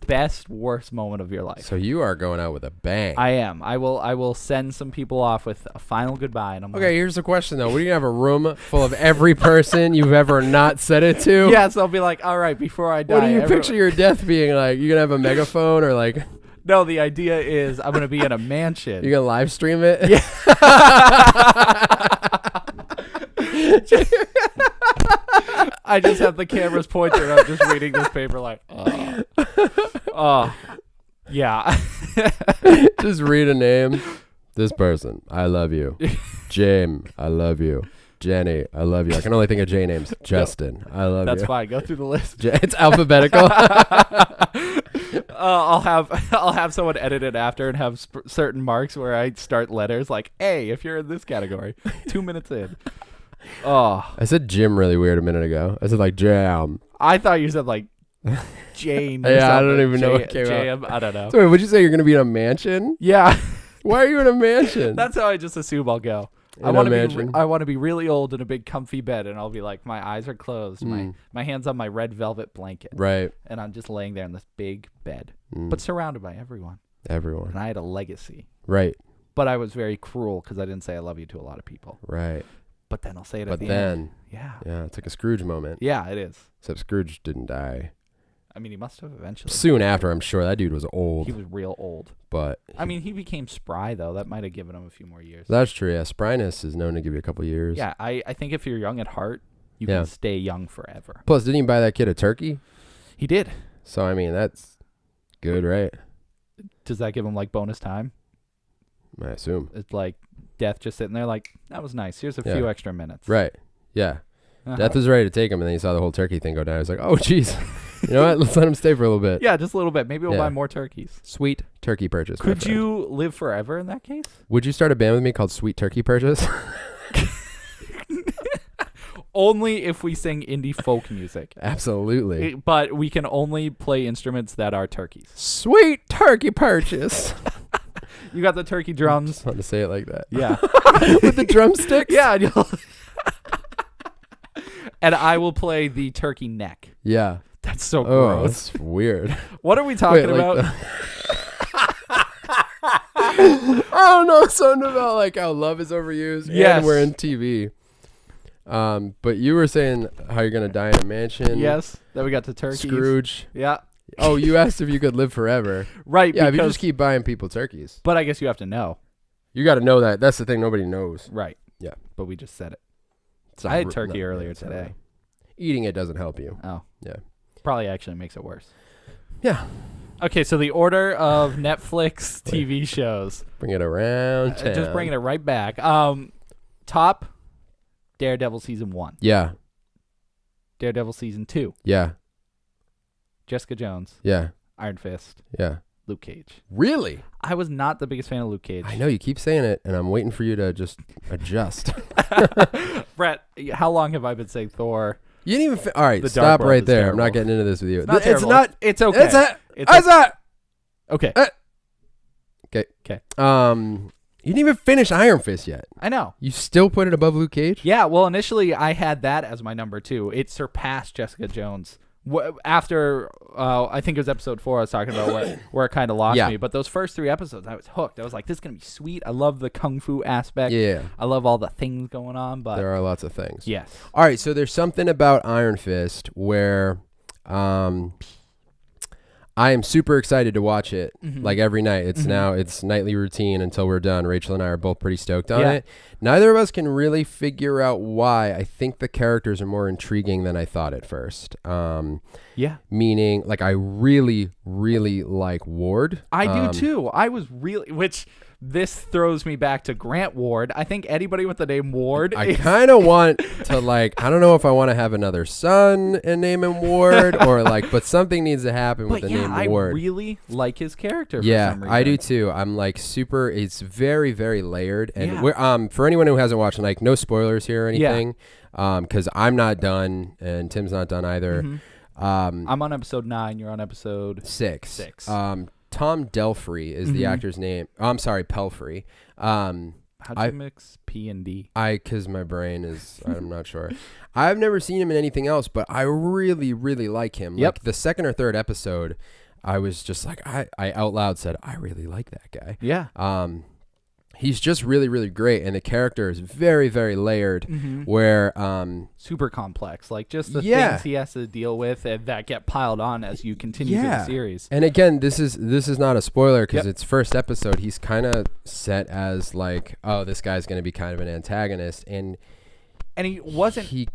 S2: best, worst moment of your life.
S1: So you are going out with a bang.
S2: I am. I will send some people off with a final goodbye, and I'm
S1: okay. Here's the question though: what are you gonna have a room full of every person you've ever not said it to?
S2: Yeah, so I'll be like, all right, before I die.
S1: What do you picture your death being like? You gonna have a megaphone or like?
S2: No, the idea is I'm going to be in a mansion.
S1: You going to live stream it?
S2: Yeah. I just have the cameras pointed and I'm just reading this paper like, oh. Yeah.
S1: Just read a name. This person, I love you. James, I love you. Jenny, I love you. I can only think of J names. Justin, I love you.
S2: That's fine. Go through the list.
S1: It's alphabetical.
S2: I'll have someone edit it after and have certain marks where I start letters like A if you're in this category. 2 minutes in. Oh,
S1: I said Jim really weird a minute ago. I said like Jam.
S2: I thought you said like Jane.
S1: Yeah, I don't even know what came out.
S2: I don't know.
S1: So wait, would you say you're gonna be in a mansion?
S2: Yeah.
S1: Why are you in a mansion?
S2: That's how I just assume I'll go. I want to be really old in a big comfy bed, and I'll be like, my eyes are closed, my hands on my red velvet blanket,
S1: right,
S2: and I'm just laying there in this big bed, but surrounded by everyone.
S1: And
S2: I had a legacy,
S1: right,
S2: but I was very cruel because I didn't say I love you to a lot of people,
S1: right.
S2: But then I'll say it at the end. Yeah,
S1: it's like a Scrooge moment.
S2: Yeah, it is.
S1: Except Scrooge didn't die.
S2: I mean, he must have eventually.
S1: Soon after, I'm sure. That dude was old.
S2: He was real old.
S1: But
S2: I mean, he became spry, though. That might have given him a few more years.
S1: That's true, yeah. Spryness is known to give you a couple years.
S2: Yeah, I think if you're young at heart, you can stay young forever.
S1: Plus, didn't you buy that kid a turkey?
S2: He did.
S1: So, I mean, that's good, right?
S2: Does that give him, like, bonus time?
S1: I assume.
S2: It's like Death just sitting there like, that was nice. Here's a few extra minutes.
S1: Right. Yeah. Death was ready to take him, and then he saw the whole turkey thing go down. He was like, oh, jeez. You know what? Let's let him stay for a little bit.
S2: Yeah, just a little bit. Maybe we'll buy more turkeys.
S1: Sweet Turkey Purchase.
S2: Could you live forever in that case?
S1: Would you start a band with me called Sweet Turkey Purchase?
S2: Only if we sing indie folk music.
S1: Absolutely.
S2: But we can only play instruments that are turkeys.
S1: Sweet Turkey Purchase.
S2: You got the turkey drums.
S1: I just want to say it like that.
S2: Yeah.
S1: With the drumsticks?
S2: Yeah. And I will play the turkey neck.
S1: Yeah.
S2: That's so gross.
S1: Oh, that's weird.
S2: What are we talking about?
S1: I don't know. Something about like how love is overused.
S2: Yes.
S1: And we're in TV. But you were saying how you're gonna die in a mansion.
S2: Yes, that we got to turkeys.
S1: Scrooge.
S2: Yeah.
S1: Oh, you asked if you could live forever.
S2: Right.
S1: Yeah, if you just keep buying people turkeys.
S2: But I guess you have to know.
S1: You got to know that. That's the thing. Nobody knows.
S2: Right.
S1: Yeah.
S2: But we just said it.
S1: I
S2: had turkey earlier today.
S1: Eating it doesn't help you.
S2: Oh.
S1: Yeah.
S2: Probably actually makes it worse.
S1: Yeah.
S2: Okay, so the order of Netflix TV shows.
S1: Bring it around town.
S2: Just bringing it right back. Top, Daredevil Season 1.
S1: Yeah.
S2: Daredevil Season 2.
S1: Yeah.
S2: Jessica Jones.
S1: Yeah.
S2: Iron Fist.
S1: Yeah.
S2: Luke Cage.
S1: Really?
S2: I was not the biggest fan of Luke Cage.
S1: I know you keep saying it, and I'm waiting for you to just adjust.
S2: Brett, how long have I been saying Thor?
S1: You didn't even. All right,
S2: The
S1: stop
S2: Dark World
S1: right
S2: is
S1: there.
S2: terrible.
S1: I'm not getting into this with you.
S2: It's not
S1: It's
S2: terrible.
S1: not.
S2: It's okay.
S1: It's not.
S2: Okay.
S1: Okay.
S2: Okay.
S1: You didn't even finish Iron Fist yet.
S2: I know.
S1: You still put it above Luke Cage?
S2: Yeah, well, initially I had that as my number 2. It surpassed Jessica Jones. After, I think it was episode 4 I was talking about where it kind of lost me. But those first 3 episodes, I was hooked. I was like, this is going to be sweet. I love the kung fu aspect.
S1: Yeah.
S2: I love all the things going on. But
S1: There are lots of things.
S2: yes.
S1: All right, so there's something about Iron Fist where I am super excited to watch it like every night. It's now it's nightly routine until we're done. Rachel and I are both pretty stoked on it. Neither of us can really figure out why. I think the characters are more intriguing than I thought at first. Meaning, like, I really, really like Ward.
S2: I do too. I was really, which this throws me back to Grant Ward. I think anybody with the name Ward.
S1: I kind of want to, like, I don't know if I want to have another son and name him Ward or like, but something needs to happen with the name Ward.
S2: I really like his character. For
S1: Yeah,
S2: some reason.
S1: I do too. I'm like super. It's very, very layered. And we're for anyone who hasn't watched, like, no spoilers here or anything, because I'm not done and Tim's not done either.
S2: I'm on episode 9. You're on episode
S1: 6. Tom Delfrey is the actor's name. Oh, I'm sorry, Pelfrey.
S2: How'd you mix P and D?
S1: Because my brain is, I'm not sure. I've never seen him in anything else, but I really, really like him.
S2: Yep.
S1: Like the second or third episode, I was just like, I out loud said, I really like that guy.
S2: Yeah.
S1: He's just really, really great, and the character is very, very layered. Where
S2: super complex, like just the things he has to deal with and that get piled on as you continue through the series.
S1: And again, this is not a spoiler because it's first episode. He's kind of set as like, oh, this guy's going to be kind of an antagonist, and
S2: he wasn't.
S1: He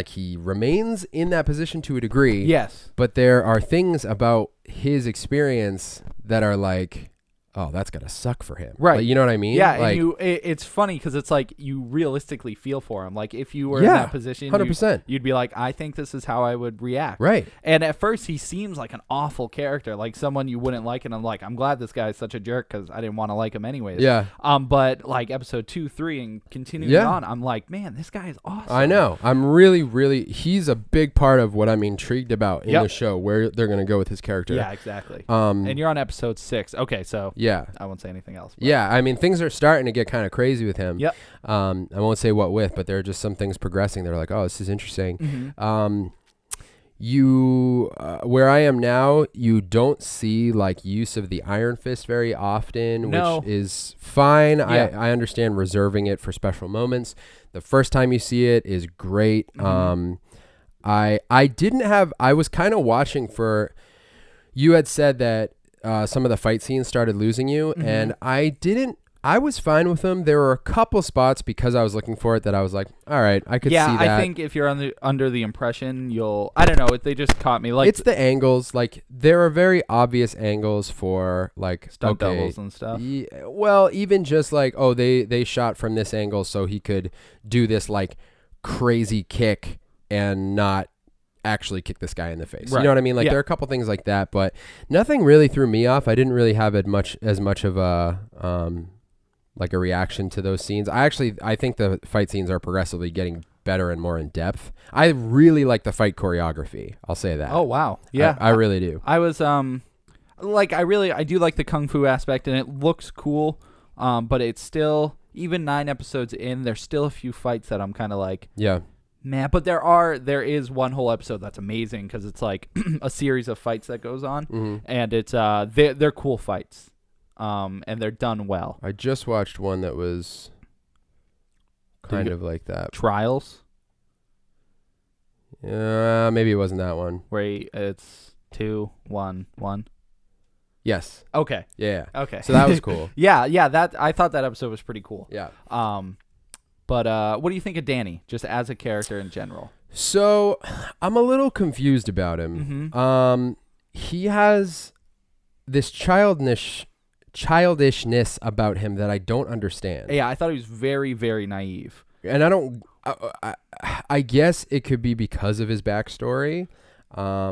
S1: he remains in that position to a degree.
S2: Yes,
S1: but there are things about his experience that are like, oh, that's gotta suck for him, right? Like, you know what I mean?
S2: Yeah,
S1: like,
S2: and it's funny because it's like you realistically feel for him. Like if you were in that position,
S1: 100%,
S2: you'd be like, I think this is how I would react,
S1: right?
S2: And at first, he seems like an awful character, like someone you wouldn't like. And I'm like, I'm glad this guy's such a jerk because I didn't want to like him anyways.
S1: Yeah.
S2: But like episode 2, 3, and continuing on, I'm like, man, this guy is awesome.
S1: I know. I'm really, really. He's a big part of what I'm intrigued about in the show, where they're gonna go with his character.
S2: Yeah, exactly. And you're on episode 6. Okay, so I won't say anything else. But.
S1: Yeah, I mean, things are starting to get kind of crazy with him.
S2: Yep.
S1: I won't say what with, but there are just some things progressing. They're like, oh, this is interesting. Where I am now, you don't see like use of the Iron Fist very often, which is fine. Yeah. I understand reserving it for special moments. The first time you see it is great. I was kind of watching for. You had said that some of the fight scenes started losing you, and I was fine with them. There were a couple spots because I was looking for it that I was like, all right, I could see that.
S2: Yeah, I think if you're under the impression, I don't know, they just caught me. Like
S1: it's the angles. Like there are very obvious angles for like
S2: stunt doubles and stuff.
S1: Well, even just like, oh, they shot from this angle so he could do this like crazy kick and not actually kick this guy in the face. Right. You know what I mean? Like there are a couple things like that, but nothing really threw me off. I didn't really have as much of a like a reaction to those scenes. I think the fight scenes are progressively getting better and more in depth. I really like the fight choreography. I'll say that.
S2: Oh wow. Yeah.
S1: I really do.
S2: I was I do like the kung fu aspect and it looks cool. But it's still, even 9 episodes in, there's still a few fights that I'm kind of like, man, but there is one whole episode that's amazing because it's like a series of fights that goes on, and it's they're cool fights, and they're done well.
S1: I just watched one that was kind of like that.
S2: Trials?
S1: Maybe it wasn't that one.
S2: Where it's 2, 1, 1.
S1: Yes.
S2: Okay.
S1: Yeah.
S2: Okay.
S1: So that was cool.
S2: yeah. That I thought that episode was pretty cool.
S1: Yeah.
S2: But what do you think of Danny, just as a character in general?
S1: So I'm a little confused about him.
S2: Mm-hmm.
S1: He has this childishness about him that I don't understand.
S2: Yeah, I thought he was very, very naive.
S1: And I guess it could be because of his backstory. I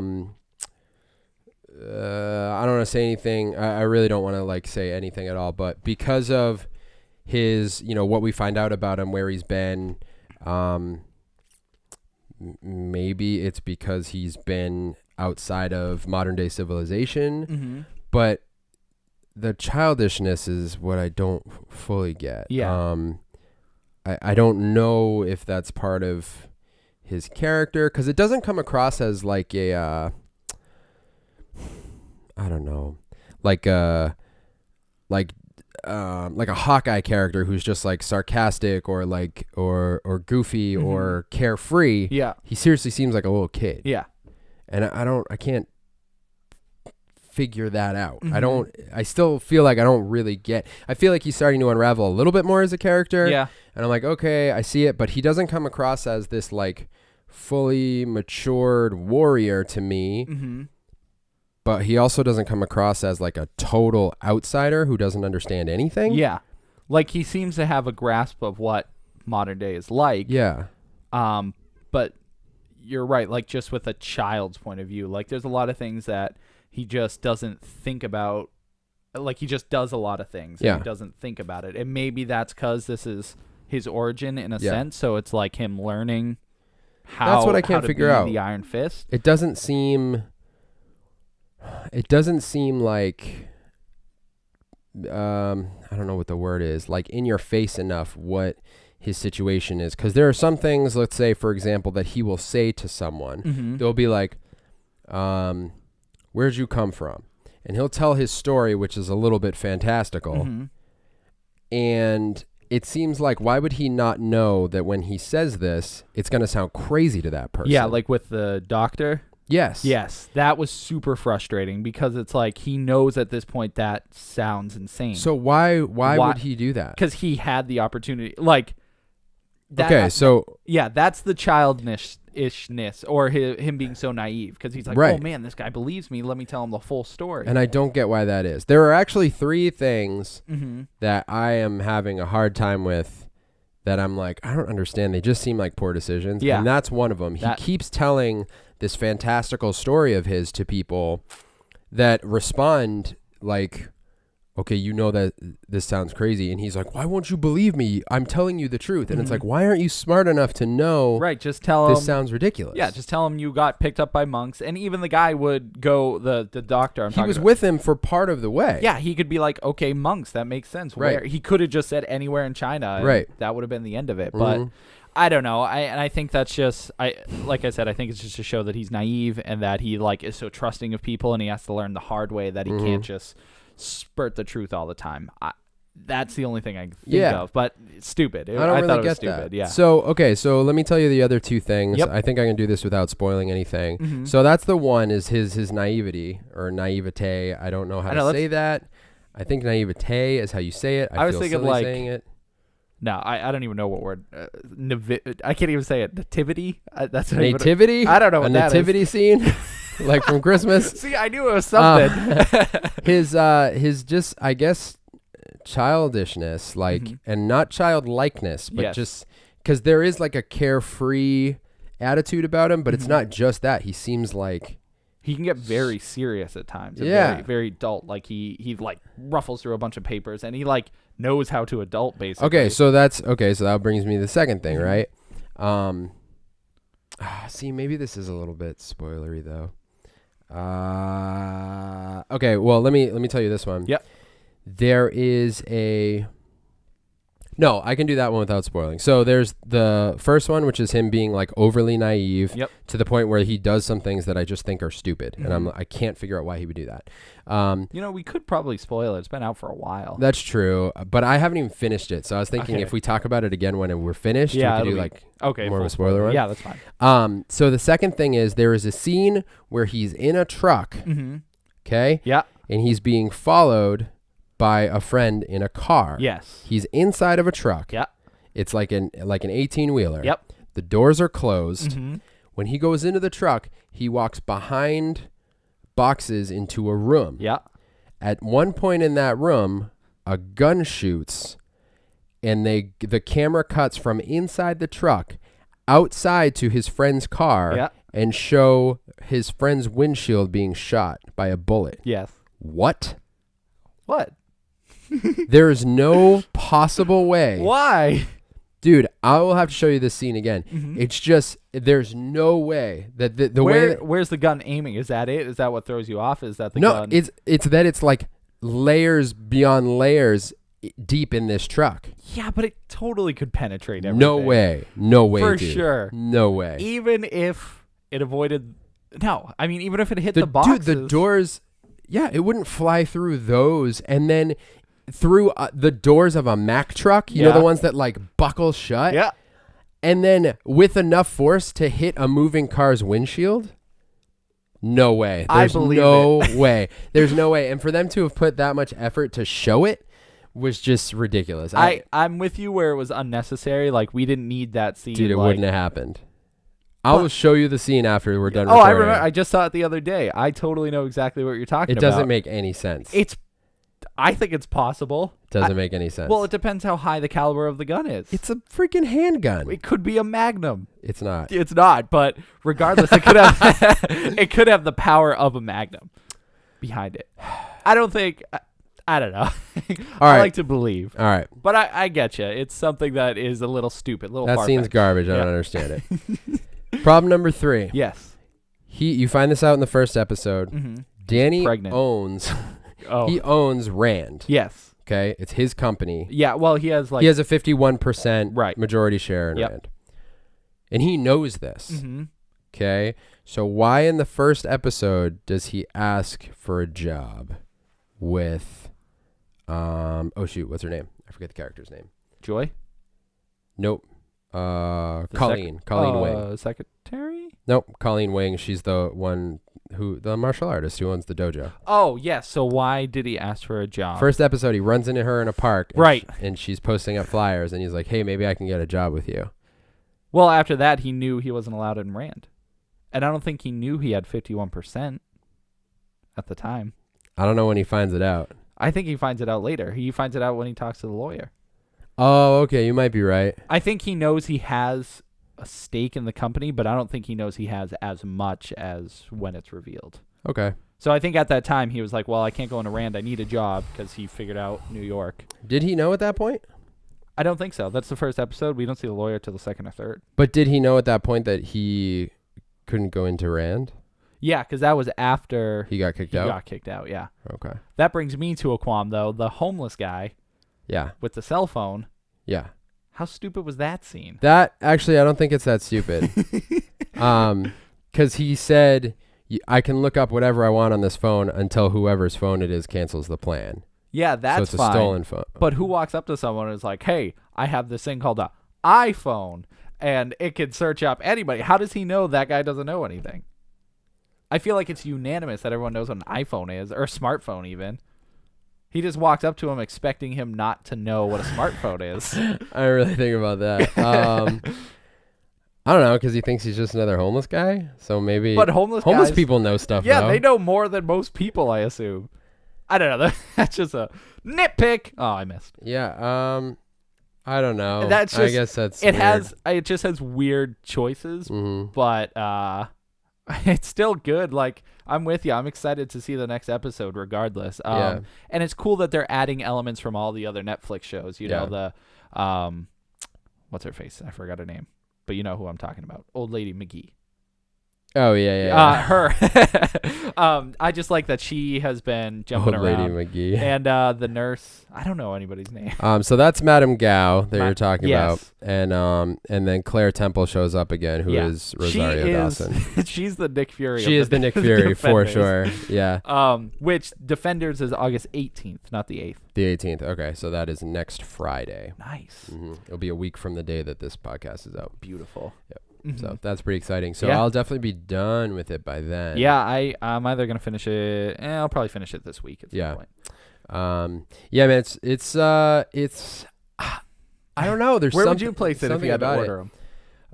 S1: don't want to say anything. I really don't want to like say anything at all, but because of his, what we find out about him, where he's been, maybe it's because he's been outside of modern day civilization,
S2: mm-hmm.
S1: but the childishness is what I don't fully get.
S2: Yeah.
S1: I don't know if that's part of his character, because it doesn't come across as like a, I don't know, like a Hawkeye character who's just like sarcastic or like or goofy
S2: mm-hmm.
S1: or carefree.
S2: Yeah.
S1: He seriously seems like a little kid.
S2: Yeah.
S1: And I can't figure that out.
S2: Mm-hmm.
S1: I still feel like I don't really get. I feel like he's starting to unravel a little bit more as a character.
S2: Yeah.
S1: And I'm like, okay, I see it, but he doesn't come across as this like fully matured warrior to me.
S2: Mm-hmm.
S1: But he also doesn't come across as like a total outsider who doesn't understand anything.
S2: Yeah. Like he seems to have a grasp of what modern day is like.
S1: Yeah.
S2: But you're right, like just with a child's point of view, like there's a lot of things that he just doesn't think about. Like he just does a lot of things.
S1: Yeah.
S2: And he doesn't think about it. And maybe that's because this is his origin in a sense. So it's like him learning
S1: that's what I can't figure out.
S2: The Iron Fist.
S1: It doesn't seem like I don't know what the word is, like in your face enough what his situation is, because there are some things, let's say for example, that he will say to someone.
S2: Mm-hmm.
S1: They'll be like, where'd you come from? And he'll tell his story, which is a little bit fantastical.
S2: Mm-hmm.
S1: And it seems like, why would he not know that when he says this, it's going to sound crazy to that person?
S2: Yeah, like with the doctor.
S1: Yes.
S2: Yes, that was super frustrating because it's like he knows at this point that sounds insane.
S1: So why would he do that?
S2: Because he had the opportunity. Like, that,
S1: okay, so
S2: yeah, that's the childishness or him being so naive because he's like,
S1: right.
S2: Oh man, this guy believes me. Let me tell him the full story.
S1: And I don't get why that is. There are actually 3 things
S2: mm-hmm.
S1: that I am having a hard time with that I'm like, I don't understand. They just seem like poor decisions.
S2: Yeah.
S1: And that's one of them. He keeps telling this fantastical story of his to people that respond like, okay, you know that this sounds crazy. And he's like, why won't you believe me? I'm telling you the truth. And
S2: mm-hmm.
S1: it's like, why aren't you smart enough to know?
S2: Right, just tell him.
S1: This sounds ridiculous.
S2: Yeah, just tell him you got picked up by monks. And even the guy would go, the doctor I'm
S1: he
S2: talking
S1: was
S2: about,
S1: with him for part of the way.
S2: Yeah, he could be like, okay, monks, that makes sense.
S1: Right.
S2: Where he could have just said anywhere in China. And
S1: right.
S2: that would have been the end of it.
S1: Mm-hmm.
S2: But I don't know. I think that's just, like I said, I think it's just to show that he's naive and that he like is so trusting of people and he has to learn the hard way that he
S1: mm-hmm.
S2: can't just spurt the truth all the time. That's the only thing I can think of. But it's stupid.
S1: I don't really
S2: thought it was
S1: get
S2: stupid.
S1: that.
S2: Yeah.
S1: So, okay, so let me tell you the other 2 things.
S2: Yep.
S1: I think I can do this without spoiling anything.
S2: Mm-hmm.
S1: So that's the one is his naivety or naivete. I don't know how to say that. I think naivete is how you say it. I
S2: was
S1: feel
S2: thinking
S1: silly
S2: like
S1: saying it.
S2: No, I don't even know what word. I can't even say it. Nativity? That's not
S1: Nativity?
S2: I don't know what that is.
S1: A nativity scene? Like from Christmas?
S2: See, I knew it was something.
S1: His just, I guess, childishness, like,
S2: mm-hmm.
S1: and not childlikeness, but just, because there is like a carefree attitude about him, but
S2: mm-hmm.
S1: it's not just that. He seems like...
S2: He can get very serious at times.
S1: Yeah.
S2: Very, very adult. Like he like ruffles through a bunch of papers and he like knows how to adult basically.
S1: So that brings me to the second thing,
S2: mm-hmm.
S1: right? See, maybe this is a little bit spoilery though. Okay, well let me tell you this one.
S2: Yep.
S1: There is No, I can do that one without spoiling. So there's the first one, which is him being like overly naive to the point where he does some things that I just think are stupid, and I can't figure out why he would do that.
S2: We could probably spoil it. It's been out for a while.
S1: That's true, but I haven't even finished it. So I was thinking if we talk about it again when we're finished, we could do like more of a spoiler one.
S2: Yeah, that's fine.
S1: So the second thing is there is a scene where he's in a truck. Okay.
S2: Yeah.
S1: And he's being followed by a friend in a car.
S2: Yes.
S1: He's inside of a truck.
S2: Yeah.
S1: It's like an 18-wheeler.
S2: Yep.
S1: The doors are closed. When he goes into the truck, he walks behind boxes into a room.
S2: Yeah.
S1: At one point in that room, a gun shoots, and the camera cuts from inside the truck outside to his friend's car and show his friend's windshield being shot by a bullet.
S2: Yes.
S1: What?
S2: There
S1: is no possible way.
S2: Why?
S1: Dude, I will have to show you this scene again. It's just, there's no way that the way...
S2: Where's the gun aiming? Is that it? Is that what throws you off? Is that the
S1: gun? No, it's that it's like layers beyond layers deep in this truck.
S2: Yeah, but it totally could penetrate everything.
S1: No way,
S2: For
S1: dude.
S2: sure.
S1: No way.
S2: Even if it avoided... No, I mean, even if it hit the boxes...
S1: Dude, the doors... Yeah, it wouldn't fly through those, and then... through the doors of a Mack truck, you know, the ones that like buckle shut.
S2: Yeah.
S1: And then with enough force to hit a moving car's windshield? No way. There's no way. There's no way. And for them to have put that much effort to show it was just ridiculous.
S2: I'm with you where it was unnecessary. Like, we didn't need that scene.
S1: Dude, it wouldn't have happened. I will show you the scene after we're done recording.
S2: I remember. I just saw it the other day. I totally know exactly what you're talking about.
S1: It doesn't make any sense.
S2: I think it's possible.
S1: Doesn't make any sense.
S2: Well, it depends how high the caliber of the gun is.
S1: It's a freaking handgun.
S2: It could be a Magnum.
S1: It's not.
S2: It's not, but regardless, it could have it could have the power of a Magnum behind it. I don't think. I don't know. I like to believe.
S1: All right.
S2: But I get you. It's something that is a little stupid,
S1: That scene's garbage. I don't understand it. Problem number 3.
S2: Yes.
S1: You find this out in the first episode. Danny owns. He owns Rand.
S2: Yes.
S1: Okay. It's his company.
S2: Yeah. Well, he has a
S1: 51% majority share in Rand. And he knows this. Okay. So why in the first episode does he ask for a job with, what's her name? I forget the character's name.
S2: Joy?
S1: Nope. Colleen Wing.
S2: Secretary?
S1: Nope. Colleen Wing. She's the one the martial artist who owns the dojo.
S2: Oh, yes. So why did he ask for a job?
S1: First episode, he runs into her in a park.
S2: Right.
S1: And she's posting up flyers, and he's like, hey, maybe I can get a job with you.
S2: Well, after that, he knew he wasn't allowed in Rand. And I don't think he knew he had 51% at the time.
S1: I don't know when he finds it out.
S2: I think he finds it out later. He finds it out when he talks to the lawyer.
S1: Oh, okay. You might be right.
S2: I think he knows he has a stake in the company, but I don't think he knows he has as much as when it's revealed.
S1: Okay.
S2: So I think at that time he was like, well, I can't go into Rand. I need a job because he figured out New York.
S1: Did he know at that point?
S2: I don't think so. That's the first episode. We don't see the lawyer till the second or third.
S1: But did he know at that point that he couldn't go into Rand?
S2: Yeah, because that was after
S1: he got kicked out.
S2: He got kicked out, yeah.
S1: Okay.
S2: That brings me to a qualm, though. The homeless guy.
S1: Yeah.
S2: With the cell phone.
S1: Yeah.
S2: How stupid was that scene?
S1: That, actually, I don't think it's that stupid. Because he said, I can look up whatever I want on this phone until whoever's phone it is cancels the plan.
S2: Yeah, that's
S1: so it's
S2: fine.
S1: a stolen phone.
S2: But who walks up to someone and is like, hey, I have this thing called an iPhone, and it can search up anybody. How does he know that guy doesn't know anything? I feel like it's unanimous that everyone knows what an iPhone is, or a smartphone even. He just walks up to him expecting him not to know what a smartphone is.
S1: I don't really think about that. I don't know, because he thinks he's just another homeless guy. So maybe.
S2: But homeless
S1: people know stuff.
S2: Yeah,
S1: though.
S2: They know more than most people, I assume. I don't know. That's just a nitpick. Oh, I missed.
S1: Yeah. I don't know.
S2: That's just,
S1: I guess that's.
S2: It just has weird choices, but it's still good. Like, I'm with you. I'm excited to see the next episode regardless. And it's cool that they're adding elements from all the other Netflix shows. You know, the what's her face? I forgot her name. But you know who I'm talking about. Old Lady McGee.
S1: Oh yeah.
S2: Her. I just like that she has been jumping around.
S1: Lady McGee.
S2: And the nurse, I don't know anybody's name.
S1: So that's Madame Gao that you're talking about,
S2: yes.
S1: and then Claire Temple shows up again, who is Rosario Dawson.
S2: She's the Nick Fury.
S1: She is the Nick Fury for sure. Yeah.
S2: Which Defenders is August 18th, not the 8th.
S1: The 18th. Okay, so that is next Friday.
S2: Nice.
S1: It'll be a week from the day that this podcast is out.
S2: Beautiful.
S1: Yep. So that's pretty exciting. So
S2: Yeah.
S1: I'll definitely be done with it by then.
S2: Yeah, I'm either gonna finish it. I'll probably finish it this week at some point.
S1: Yeah, man. It's I don't know. There's
S2: Where would you place it if you had to order them?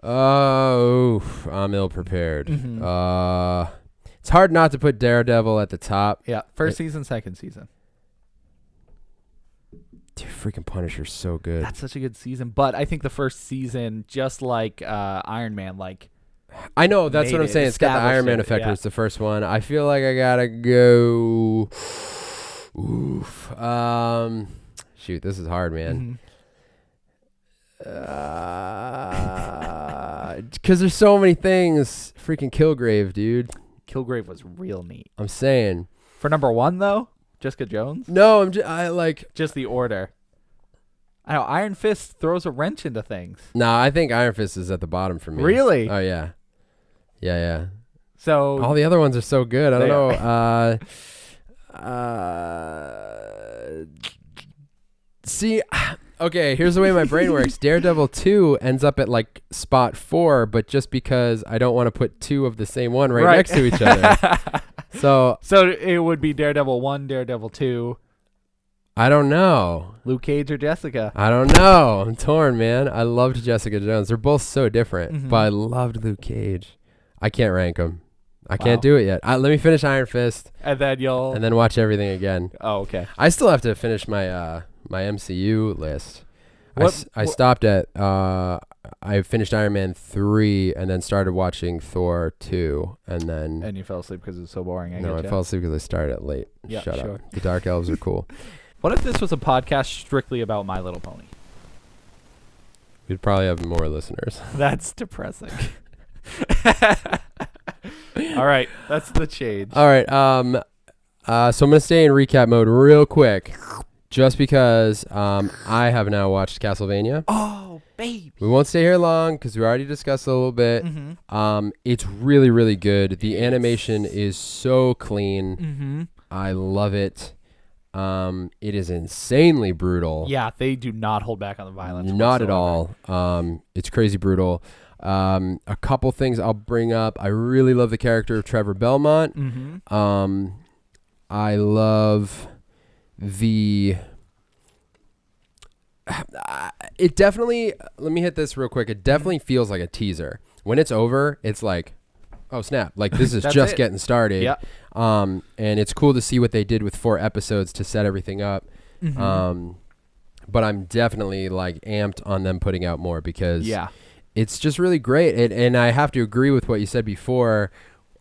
S1: Oh, I'm ill prepared. It's hard not to put Daredevil at the top.
S2: Yeah, first season, second season.
S1: Dude, freaking Punisher's so good.
S2: That's such a good season, but I think the first season, just like Iron Man, like
S1: I know that's what I'm saying. It's got the Iron Man effect. Where it's the first one. I feel like I gotta go. Oof. Shoot, this is hard, man. Because there's so many things. Freaking Kilgrave, dude.
S2: Kilgrave was real neat.
S1: I'm saying.
S2: For number one, though, Jessica Jones.
S1: No,
S2: just the order. I know Iron Fist throws a wrench into things.
S1: No, I think Iron Fist is at the bottom for me.
S2: Really?
S1: Oh yeah, yeah.
S2: So
S1: all the other ones are so good. I don't know. See, okay, here's the way my brain works. Daredevil 2 ends up at like spot 4, but just because I don't want to put two of the same one right next to each other. So
S2: it would be Daredevil 1, Daredevil 2.
S1: I don't know.
S2: Luke Cage or Jessica?
S1: I don't know. I'm torn, man. I loved Jessica Jones. They're both so different, but I loved Luke Cage. I can't rank them. I can't do it yet. Let me finish Iron Fist,
S2: and then
S1: watch everything again.
S2: Oh, okay.
S1: I still have to finish my my MCU list. I stopped at I finished Iron Man 3 and then started watching Thor 2 and
S2: you fell asleep because it was so boring.
S1: I fell asleep because I started it late.
S2: Yeah,
S1: Shut
S2: sure.
S1: up. The Dark Elves are cool.
S2: What if this was a podcast strictly about My Little Pony?
S1: We'd probably have more listeners.
S2: That's depressing. All right, that's the change.
S1: All right, so I'm gonna stay in recap mode real quick, just because I have now watched Castlevania.
S2: Oh, baby.
S1: We won't stay here long because we already discussed it a little bit. It's really, really good. The animation is so clean. I love it. It is insanely brutal.
S2: Yeah, they do not hold back on the violence.
S1: Not at all. It's crazy brutal. A couple things I'll bring up. I really love the character of Trevor Belmont. I love it definitely, let me hit this real quick. It definitely feels like a teaser. When it's over, it's like, oh snap, like this is just getting started.
S2: Yeah.
S1: And it's cool to see what they did with 4 episodes to set everything up. But I'm definitely like amped on them putting out more because it's just really great. And I have to agree with what you said before.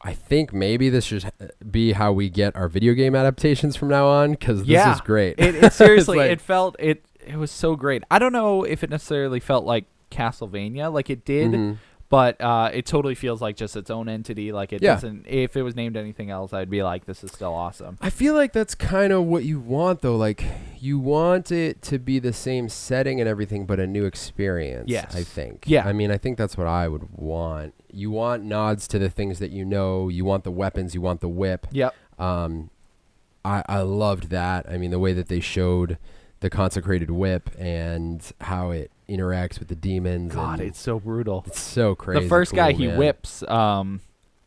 S1: I think maybe this should be how we get our video game adaptations from now on, because this is great.
S2: It seriously, it was so great. I don't know if it necessarily felt like Castlevania, like it did, but it totally feels like just its own entity. Like it doesn't. If it was named anything else, I'd be like, this is still awesome.
S1: I feel like that's kind of what you want, though. Like you want it to be the same setting and everything, but a new experience.
S2: Yes,
S1: I think.
S2: Yeah,
S1: I mean, I think that's what I would want. You want nods to the things that you know. You want the weapons. You want the whip.
S2: Yep.
S1: I loved that. I mean, the way that they showed the consecrated whip and how it interacts with the demons.
S2: God, it's so brutal.
S1: It's so crazy.
S2: The first guy he whips, the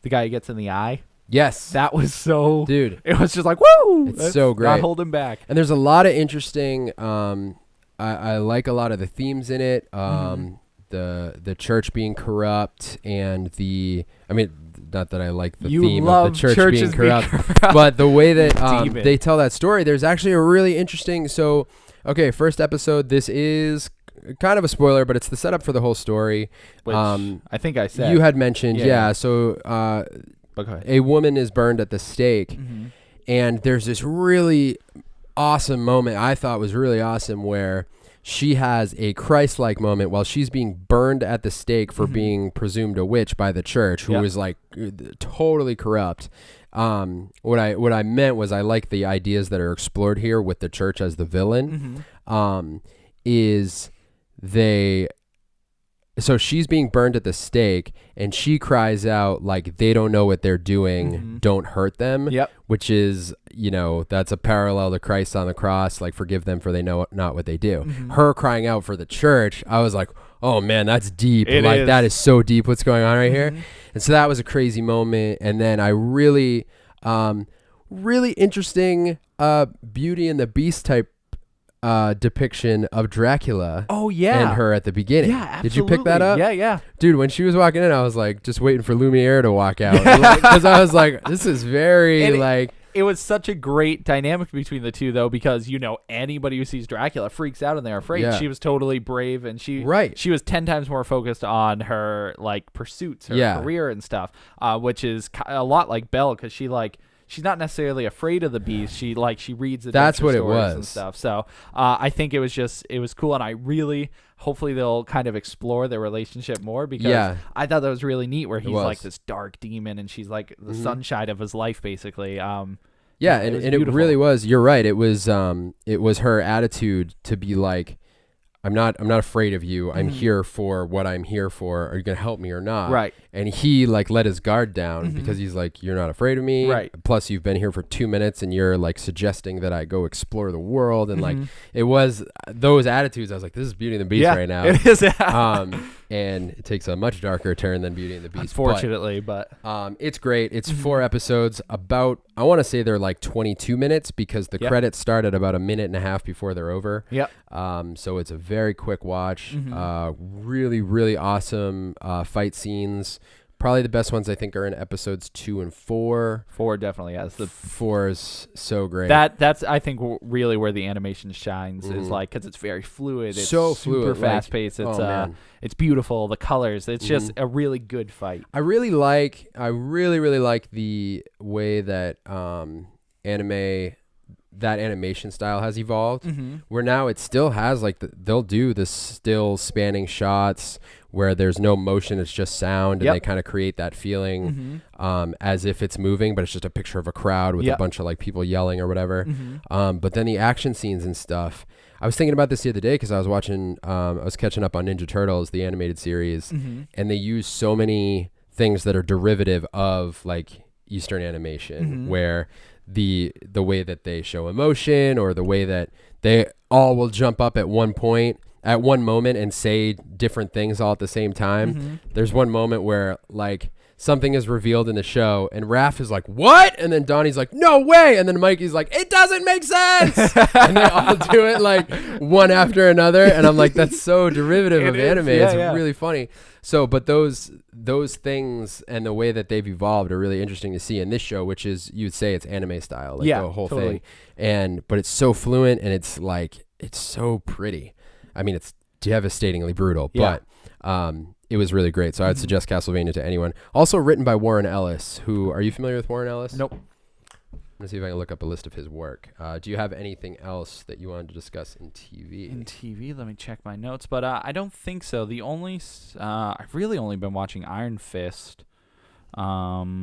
S2: guy he gets in the eye.
S1: Yes.
S2: That was so...
S1: Dude.
S2: It was just like, woo!
S1: It's so great.
S2: Not holding back.
S1: And there's a lot of interesting... I like a lot of the themes in it. The church being corrupt and the... I mean, not that I like the theme of the church being corrupt, but the way that they tell that story, there's actually a really interesting... So, okay, first episode, this is... kind of a spoiler, but it's the setup for the whole story.
S2: Which I think I said.
S1: You had mentioned, so a woman is burned at the stake, and there's this really awesome moment I thought was really awesome where she has a Christ-like moment while she's being burned at the stake for being presumed a witch by the church, who is like totally corrupt. What I meant was I like the ideas that are explored here with the church as the villain. So she's being burned at the stake, and she cries out like, they don't know what they're doing, don't hurt them. Which is, that's a parallel to Christ on the cross, like, forgive them for they know not what they do. Her crying out for the church, I was like, oh man, that's deep. That is so deep what's going on right here. And so that was a crazy moment. And then I really interesting Beauty and the Beast type depiction of Dracula. And her at the beginning. Did you pick that up?
S2: Yeah.
S1: Dude, when she was walking in, I was like just waiting for Lumiere to walk out, because I was like, this is very
S2: it was such a great dynamic between the two, though, because anybody who sees Dracula freaks out and they're afraid. She was totally brave, and she was 10 times more focused on her pursuits, her career and stuff, which is a lot like Belle, because she's not necessarily afraid of the beast. She reads the
S1: That's what it
S2: stories
S1: was
S2: and stuff. So I think it was cool, and I really hopefully they'll kind of explore their relationship more, because I thought that was really neat, where he's like this dark demon and she's like the sunshine of his life, basically.
S1: And it really was. You're right. It was her attitude to be like, I'm not afraid of you. I'm here for what I'm here for. Are you going to help me or not?
S2: Right.
S1: And he let his guard down, because he's like, you're not afraid of me.
S2: Right.
S1: Plus you've been here for 2 minutes and you're suggesting that I go explore the world. And it was those attitudes. I was like, this is Beauty and the Beast right now.
S2: It is.
S1: And it takes a much darker turn than Beauty and the Beast.
S2: Unfortunately, but
S1: it's great. It's 4 episodes, about, I want to say they're 22 minutes, because the credits start at about a minute and a half before they're over. So it's a very quick watch. Really, really awesome fight scenes. Probably the best ones I think are in episodes 2 and 4.
S2: 4 definitely has. The
S1: 4 is so great.
S2: That's I think really where the animation shines, is because it's very fluid. It's
S1: so
S2: super
S1: fluid,
S2: fast paced. It's it's beautiful. The colors. It's just a really good fight.
S1: I really like the way that animation style has evolved, where now it still has they'll do the still spanning shots where there's no motion, it's just sound, and they kind of create that feeling as if it's moving, but it's just a picture of a crowd with a bunch of people yelling or whatever. But then the action scenes and stuff, I was thinking about this the other day, because I was catching up on Ninja Turtles, the animated series, and they use so many things that are derivative of Eastern animation, where the way that they show emotion, or the way that they all will jump up at one moment and say different things all at the same time. There's one moment where something is revealed in the show and Raph is like, what? And then Donnie's like, no way. And then Mikey's like, it doesn't make sense. And they all do it one after another. And I'm like, that's so derivative of anime. It's really funny. So, but those things and the way that they've evolved are really interesting to see in this show, which is, you'd say it's anime style, the whole thing. But it's so fluent, and it's so pretty. I mean, it's devastatingly brutal, but it was really great. So I'd suggest Castlevania to anyone. Also written by Warren Ellis, who, are you familiar with Warren Ellis?
S2: Nope.
S1: I'm going to see if I can look up a list of his work. Do you have anything else that you wanted to discuss in TV?
S2: In TV, let me check my notes. But I don't think so. The only, I've really only been watching Iron Fist. Yeah,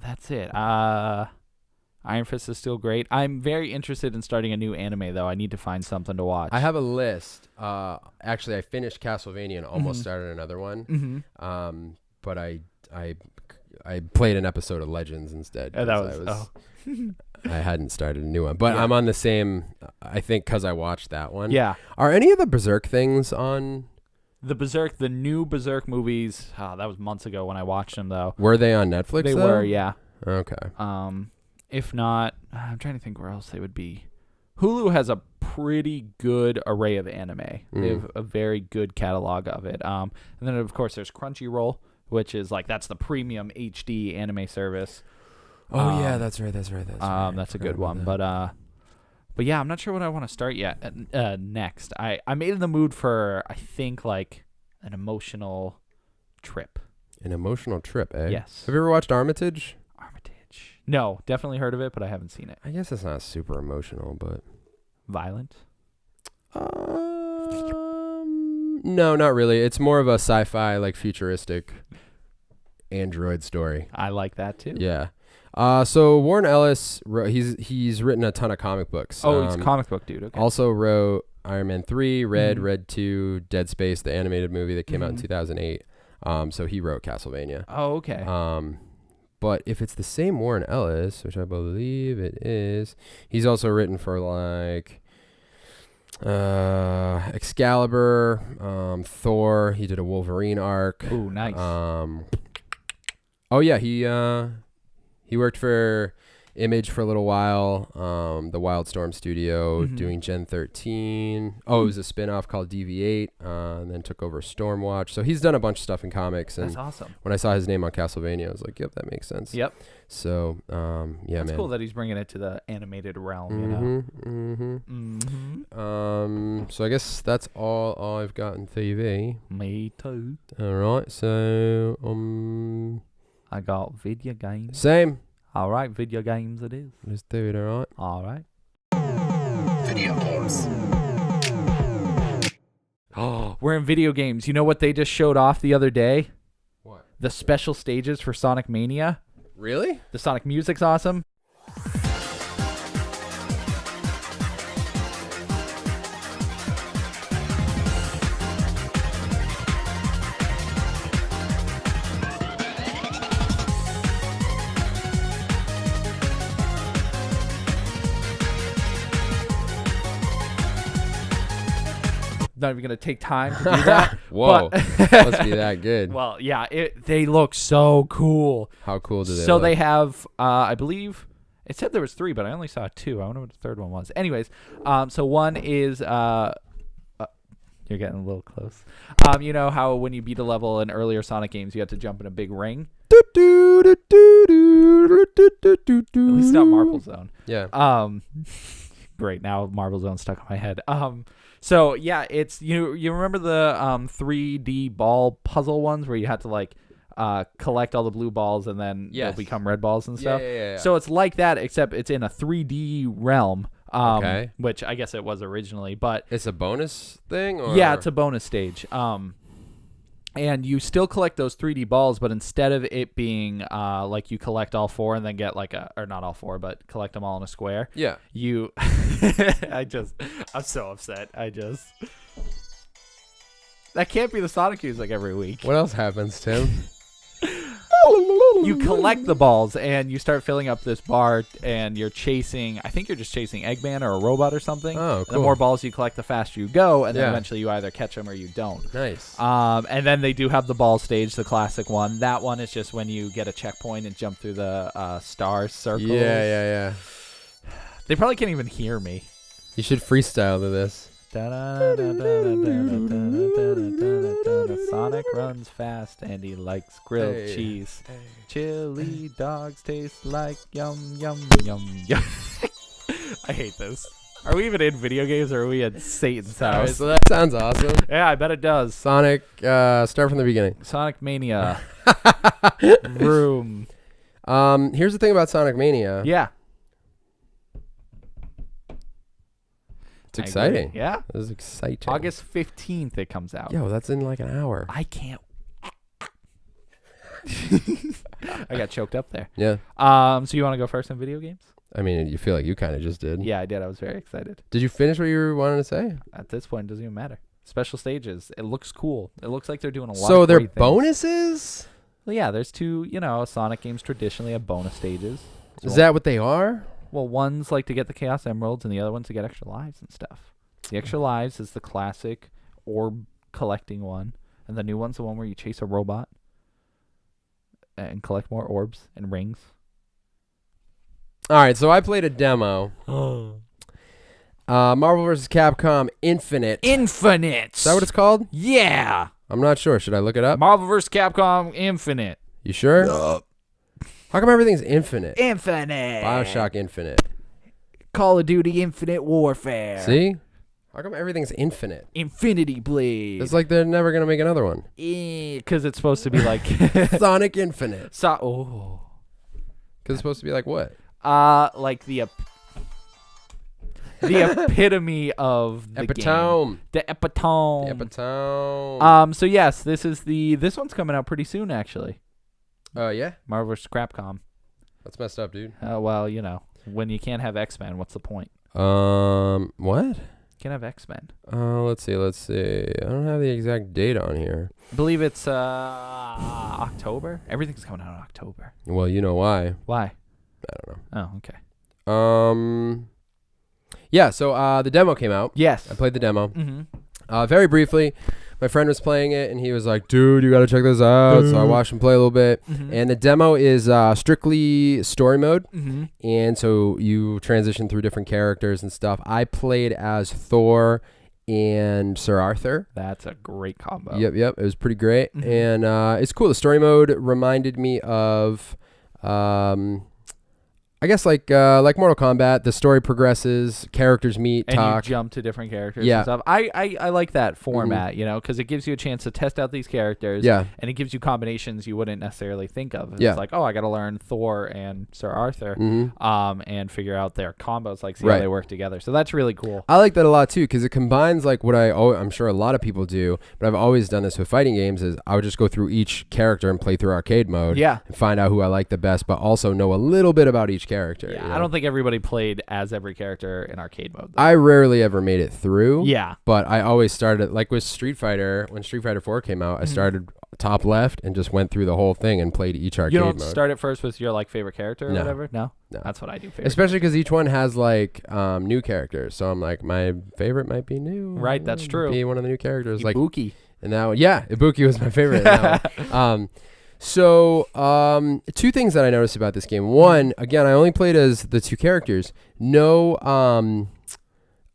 S2: that's it. Iron Fist is still great. I'm very interested in starting a new anime, though. I need to find something to watch.
S1: I have a list. Actually, I finished Castlevania and almost started another one. But I played an episode of Legends instead. I hadn't started a new one. But I'm on the same, I think, because I watched that one.
S2: Yeah.
S1: Are any of the Berserk things on?
S2: The new Berserk movies, that was months ago when I watched them, though.
S1: Were they on Netflix,
S2: They were, yeah.
S1: Okay.
S2: If not, I'm trying to think where else they would be. Hulu has a pretty good array of anime. They have a very good catalog of it. And then, of course, there's Crunchyroll, which is that's the premium HD anime service.
S1: Oh, yeah, that's right. That's
S2: a good one. But yeah, I'm not sure what I want to start yet. Next, I'm in the mood for, I think, an emotional trip.
S1: An emotional trip, eh?
S2: Yes.
S1: Have you ever watched Armitage?
S2: No, definitely heard of it, but I haven't seen it.
S1: I guess it's not super emotional, but
S2: violent.
S1: No, not really. It's more of a sci-fi, like futuristic android story.
S2: I like that too.
S1: Yeah. So Warren Ellis, he's written a ton of comic books.
S2: Oh, he's a comic book dude. Okay.
S1: Also wrote Iron Man 3, Red 2, Dead Space, the animated movie that came out in 2008. So he wrote Castlevania.
S2: Oh, okay.
S1: But if it's the same Warren Ellis, which I believe it is, he's also written for like Excalibur, Thor. He did a Wolverine arc.
S2: Ooh, nice.
S1: Oh yeah, he worked for Image for a little while, the Wildstorm studio, doing Gen 13. Oh, it was a spin-off called DV8, and then took over Stormwatch. So he's done a bunch of stuff in comics. And
S2: that's awesome.
S1: when I saw his name on Castlevania, I was like, yep, that makes sense.
S2: Yep.
S1: So, yeah,
S2: that's
S1: man.
S2: cool that he's bringing it to the animated realm, you know?
S1: So I guess that's all I've got in TV.
S2: Me too.
S1: All right, so,
S2: I got video games.
S1: same.
S2: All right, video games it is.
S1: Let's do it, all right.
S2: All right.
S3: Video games.
S2: Oh, we're in video games. You know what they just showed off the other day?
S1: What?
S2: The special stages for Sonic Mania.
S1: Really?
S2: The Sonic music's awesome. Not even gonna take time to do that.
S1: Whoa, must be that good.
S2: Well, yeah, they look so cool.
S1: How cool do they
S2: So
S1: look?
S2: they have, I believe, it said there was 3, but I only saw 2. I wonder what the third one was. Anyways, so one is, you're getting a little close. You know how when you beat a level in earlier Sonic games, you have to jump in a big ring? At least not Marble Zone.
S1: Yeah.
S2: Great. Now Marble Zone's stuck in my head. So yeah, it's you remember the 3D ball puzzle ones where you had to like collect all the blue balls and then they'll become red balls and stuff.
S1: Yeah.
S2: So it's like that, except it's in a 3D realm.
S1: Okay.
S2: Which I guess it was originally, but
S1: It's a bonus thing, or
S2: yeah, it's a bonus stage. And you still collect those 3D balls, but instead of it being like you collect all 4 and then get like or not all 4, but collect them all in a square.
S1: Yeah.
S2: You, I'm so upset. That can't be the Sonic music every week.
S1: What else happens, Tim?
S2: You collect the balls and you start filling up this bar and you're chasing, I think you're just chasing Eggman or a robot or something.
S1: Oh, cool.
S2: The more balls you collect, the faster you go, and then
S1: Yeah.
S2: eventually you either catch them or you don't.
S1: Nice.
S2: And then they do have the ball stage, the classic one. That one is just when you get a checkpoint and jump through the star circles.
S1: Yeah.
S2: They probably can't even hear me.
S1: You should freestyle to this.
S2: Sonic runs fast and he likes grilled
S1: Hey.
S2: cheese. Chili dogs taste like yum yum yum yum. I hate this. Are we even in video games or are we at Satan's
S1: All right,
S2: house?
S1: so that sounds awesome.
S2: Yeah, I bet it does.
S1: Sonic, start from the beginning.
S2: Sonic Mania. Room.
S1: Here's the thing about Sonic Mania.
S2: Yeah.
S1: It's exciting.
S2: Yeah.
S1: It was exciting.
S2: August 15th it comes out.
S1: Yo, that's in like an hour.
S2: I can't. I got choked up there.
S1: Yeah.
S2: So you want to go first in video games?
S1: I mean, you feel like you kind of just did.
S2: Yeah, I did. I was very excited.
S1: Did you finish what you were wanting to say?
S2: At this point, it doesn't even matter. Special stages. It looks cool. It looks like they're doing a lot
S1: So
S2: of
S1: they're
S2: great things.
S1: bonuses?
S2: Well, yeah, there's 2, Sonic games traditionally have bonus stages. So
S1: Is that what they are?
S2: Well, one's like to get the Chaos Emeralds and the other one's to get extra lives and stuff. The extra lives is the classic orb collecting one. And the new one's the one where you chase a robot and collect more orbs and rings.
S1: All right, so I played a demo. Marvel vs. Capcom Infinite.
S2: Infinite!
S1: Is that what it's called?
S2: Yeah!
S1: I'm not sure. Should I look it up?
S2: Marvel vs. Capcom Infinite.
S1: You sure? No. How come everything's Infinite?
S2: Infinite!
S1: Bioshock Infinite.
S2: Call of Duty Infinite Warfare.
S1: See? How come everything's Infinite?
S2: Infinity Blade.
S1: It's like they're never going to make another one.
S2: Because it's supposed to be like...
S1: Sonic Infinite.
S2: Because
S1: it's supposed to be like what?
S2: like the... The epitome of the game. The epitome. So yes, this one's coming out pretty soon, actually.
S1: Oh yeah,
S2: Marvel vs. Capcom.
S1: That's messed up, dude.
S2: Well, when you can't have X-Men, what's the point?
S1: What?
S2: Can't have X-Men.
S1: Let's see. I don't have the exact date on here.
S2: I believe it's October. Everything's coming out in October.
S1: Well, you know why?
S2: Why?
S1: I don't know.
S2: Oh, okay.
S1: Yeah, so the demo came out.
S2: Yes.
S1: I played the demo.
S2: Mm-hmm.
S1: Very briefly. My friend was playing it, and he was like, dude, you got to check this out. So I watched him play a little bit.
S2: Mm-hmm.
S1: And the demo is strictly story mode.
S2: Mm-hmm.
S1: And so you transition through different characters and stuff. I played as Thor and Sir Arthur.
S2: That's a great combo.
S1: Yep. It was pretty great.
S2: Mm-hmm.
S1: And it's cool. The story mode reminded me of... I guess like Mortal Kombat, the story progresses, characters meet,
S2: and
S1: talk.
S2: you jump to different characters
S1: Yeah.
S2: and stuff. I like that format, because it gives you a chance to test out these characters.
S1: Yeah.
S2: And it gives you combinations you wouldn't necessarily think of. It's
S1: Yeah.
S2: like, I got to learn Thor and Sir Arthur, and figure out their combos, like see
S1: Right.
S2: how they work together. So that's really cool.
S1: I like that a lot too, because it combines like what I'm sure a lot of people do, but I've always done this with fighting games. Is I would just go through each character and play through arcade mode.
S2: Yeah.
S1: And find out who I like the best, but also know a little bit about each character.
S2: Yeah, I don't think everybody played as every character in arcade mode, though.
S1: I rarely ever made it through.
S2: Yeah.
S1: But I always started, like with Street Fighter, when Street Fighter 4 came out, I started top left and just went through the whole thing and played each arcade mode.
S2: You don't start it first with your favorite character or
S1: No.
S2: whatever? No?
S1: No.
S2: That's what I do.
S1: Especially because each one has like new characters. So I'm like, my favorite might be new.
S2: Right, that's true.
S1: Be one of the new characters.
S2: Ibuki.
S1: And that one, yeah, Ibuki was my favorite. In that one. So, two things that I noticed about this game. One, again, I only played as the two characters. No,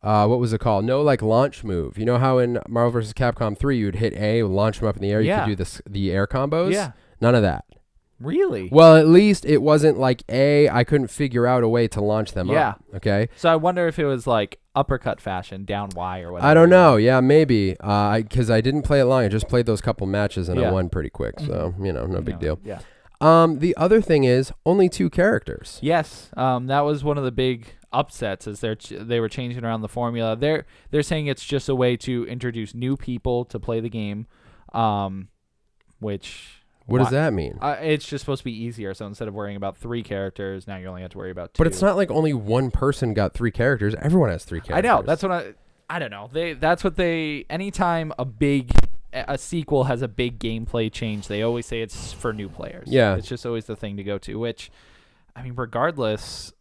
S1: what was it called? No, like, launch move. You know how in Marvel vs. Capcom 3, you'd hit A, launch them up in the air,
S2: Yeah.
S1: you could do the air combos?
S2: Yeah.
S1: None of that.
S2: Really?
S1: Well, at least it wasn't like I couldn't figure out a way to launch them
S2: Yeah.
S1: up. Okay?
S2: So I wonder if it was like uppercut fashion, down Y or whatever.
S1: I don't know. Yeah, maybe. Because I didn't play it long. I just played those couple matches and I
S2: Yeah.
S1: won pretty quick. So, no big deal.
S2: Yeah.
S1: The other thing is only two characters.
S2: Yes. That was one of the big upsets is they were changing around the formula. They're saying it's just a way to introduce new people to play the game, which...
S1: What does that mean?
S2: It's just supposed to be easier. So instead of worrying about 3 characters, now you only have to worry about 2.
S1: But it's not like only one person got 3 characters. Everyone has 3 characters.
S2: I know. That's what I don't know. Anytime a sequel has a big gameplay change, they always say it's for new players.
S1: Yeah.
S2: It's just always the thing to go to, which, I mean, regardless.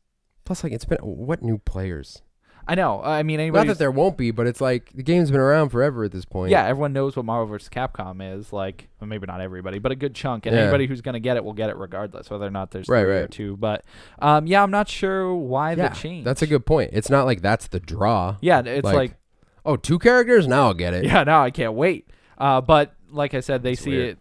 S1: Plus, like, it's been, what new players?
S2: I know. I mean,
S1: not that there won't be, but it's like the game's been around forever at this point.
S2: Yeah, everyone knows what Marvel vs. Capcom is. Like, well, maybe not everybody, but a good chunk. And anybody who's going to get it will get it regardless, whether or not there's 3 or 2. But, I'm not sure why the change.
S1: That's a good point. It's not like that's the draw.
S2: Yeah, it's like
S1: oh, 2 characters? Now I'll get it.
S2: Yeah, now I can't wait. But like I said, they see
S1: weird.
S2: it.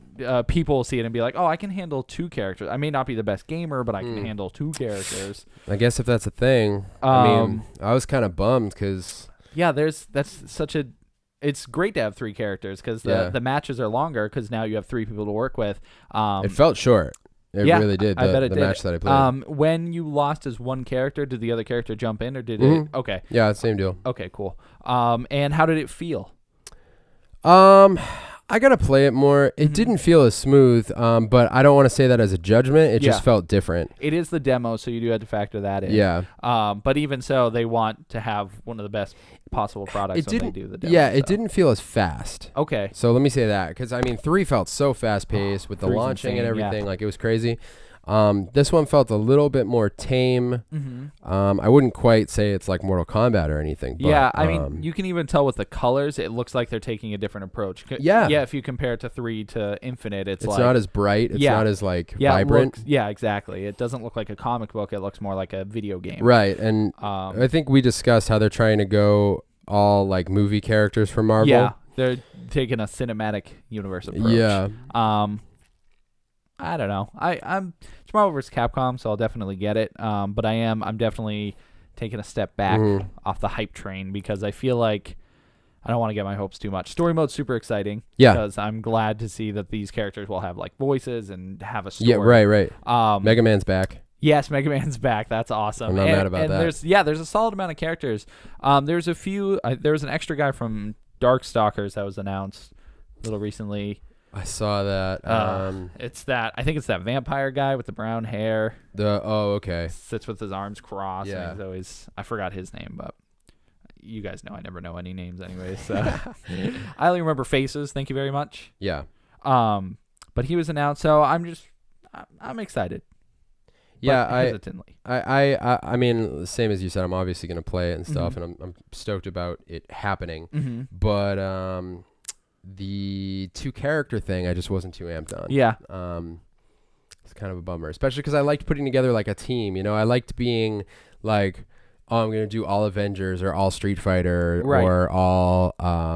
S2: People will see it and be like, "Oh, I can handle 2 characters. I may not be the best gamer, but I can handle 2 characters."
S1: I guess if that's a thing. I mean, I was kind of bummed because
S2: it's great to have 3 characters because the matches are longer because now you have 3 people to work with.
S1: It felt short. It really did.
S2: I bet it
S1: the
S2: did.
S1: match that I played.
S2: When you lost as one character, did the other character jump in or did it? Okay.
S1: Yeah, same deal.
S2: Okay, cool. And how did it feel?
S1: I gotta play it more. It didn't feel as smooth, but I don't want to say that as a judgment. It just felt different.
S2: It is the demo, so you do have to factor that in.
S1: Yeah.
S2: But even so, they want to have one of the best possible products when they do the demo.
S1: Yeah, it didn't feel as fast.
S2: Okay.
S1: So let me say that, because I mean, 3 felt so fast paced with the
S2: 3's
S1: launching
S2: insane,
S1: and everything. Like, it was crazy. This one felt a little bit more tame. I wouldn't quite say it's like Mortal Kombat or anything. But,
S2: yeah, I mean, you can even tell with the colors, it looks like they're taking a different approach. Yeah, if you compare it to 3 to Infinite, it's like...
S1: not as bright. It's not as, like, vibrant.
S2: Exactly. It doesn't look like a comic book. It looks more like a video game.
S1: Right, and I think we discussed how they're trying to go all, like, movie characters from Marvel.
S2: Yeah, they're taking a cinematic universe approach.
S1: Yeah.
S2: I don't know. It's Marvel vs. Capcom, so I'll definitely get it. But I'm definitely taking a step back off the hype train because I feel like I don't want to get my hopes too much. Story mode's super exciting.
S1: Yeah.
S2: Because I'm glad to see that these characters will have like voices and have a story.
S1: Yeah, right. Mega Man's back.
S2: Yes, Mega Man's back. That's awesome.
S1: I'm not mad about that.
S2: There's a solid amount of characters. There's a few. There was an extra guy from Darkstalkers that was announced a little recently.
S1: I saw that.
S2: I think it's that vampire guy with the brown hair.
S1: Okay.
S2: Sits with his arms crossed.
S1: Yeah.
S2: And he's always. I forgot his name, but you guys know I never know any names anyways. So I only remember faces. Thank you very much.
S1: Yeah.
S2: But he was announced, so I'm excited.
S1: Yeah,
S2: hesitantly.
S1: I mean, same as you said, I'm obviously going to play it and stuff, and I'm stoked about it happening.
S2: Mm-hmm.
S1: But the 2-character thing, I just wasn't too amped on.
S2: Yeah.
S1: It's kind of a bummer, especially because I liked putting together like a team. You know, I liked being like, oh, I'm going to do all Avengers or all Street Fighter or all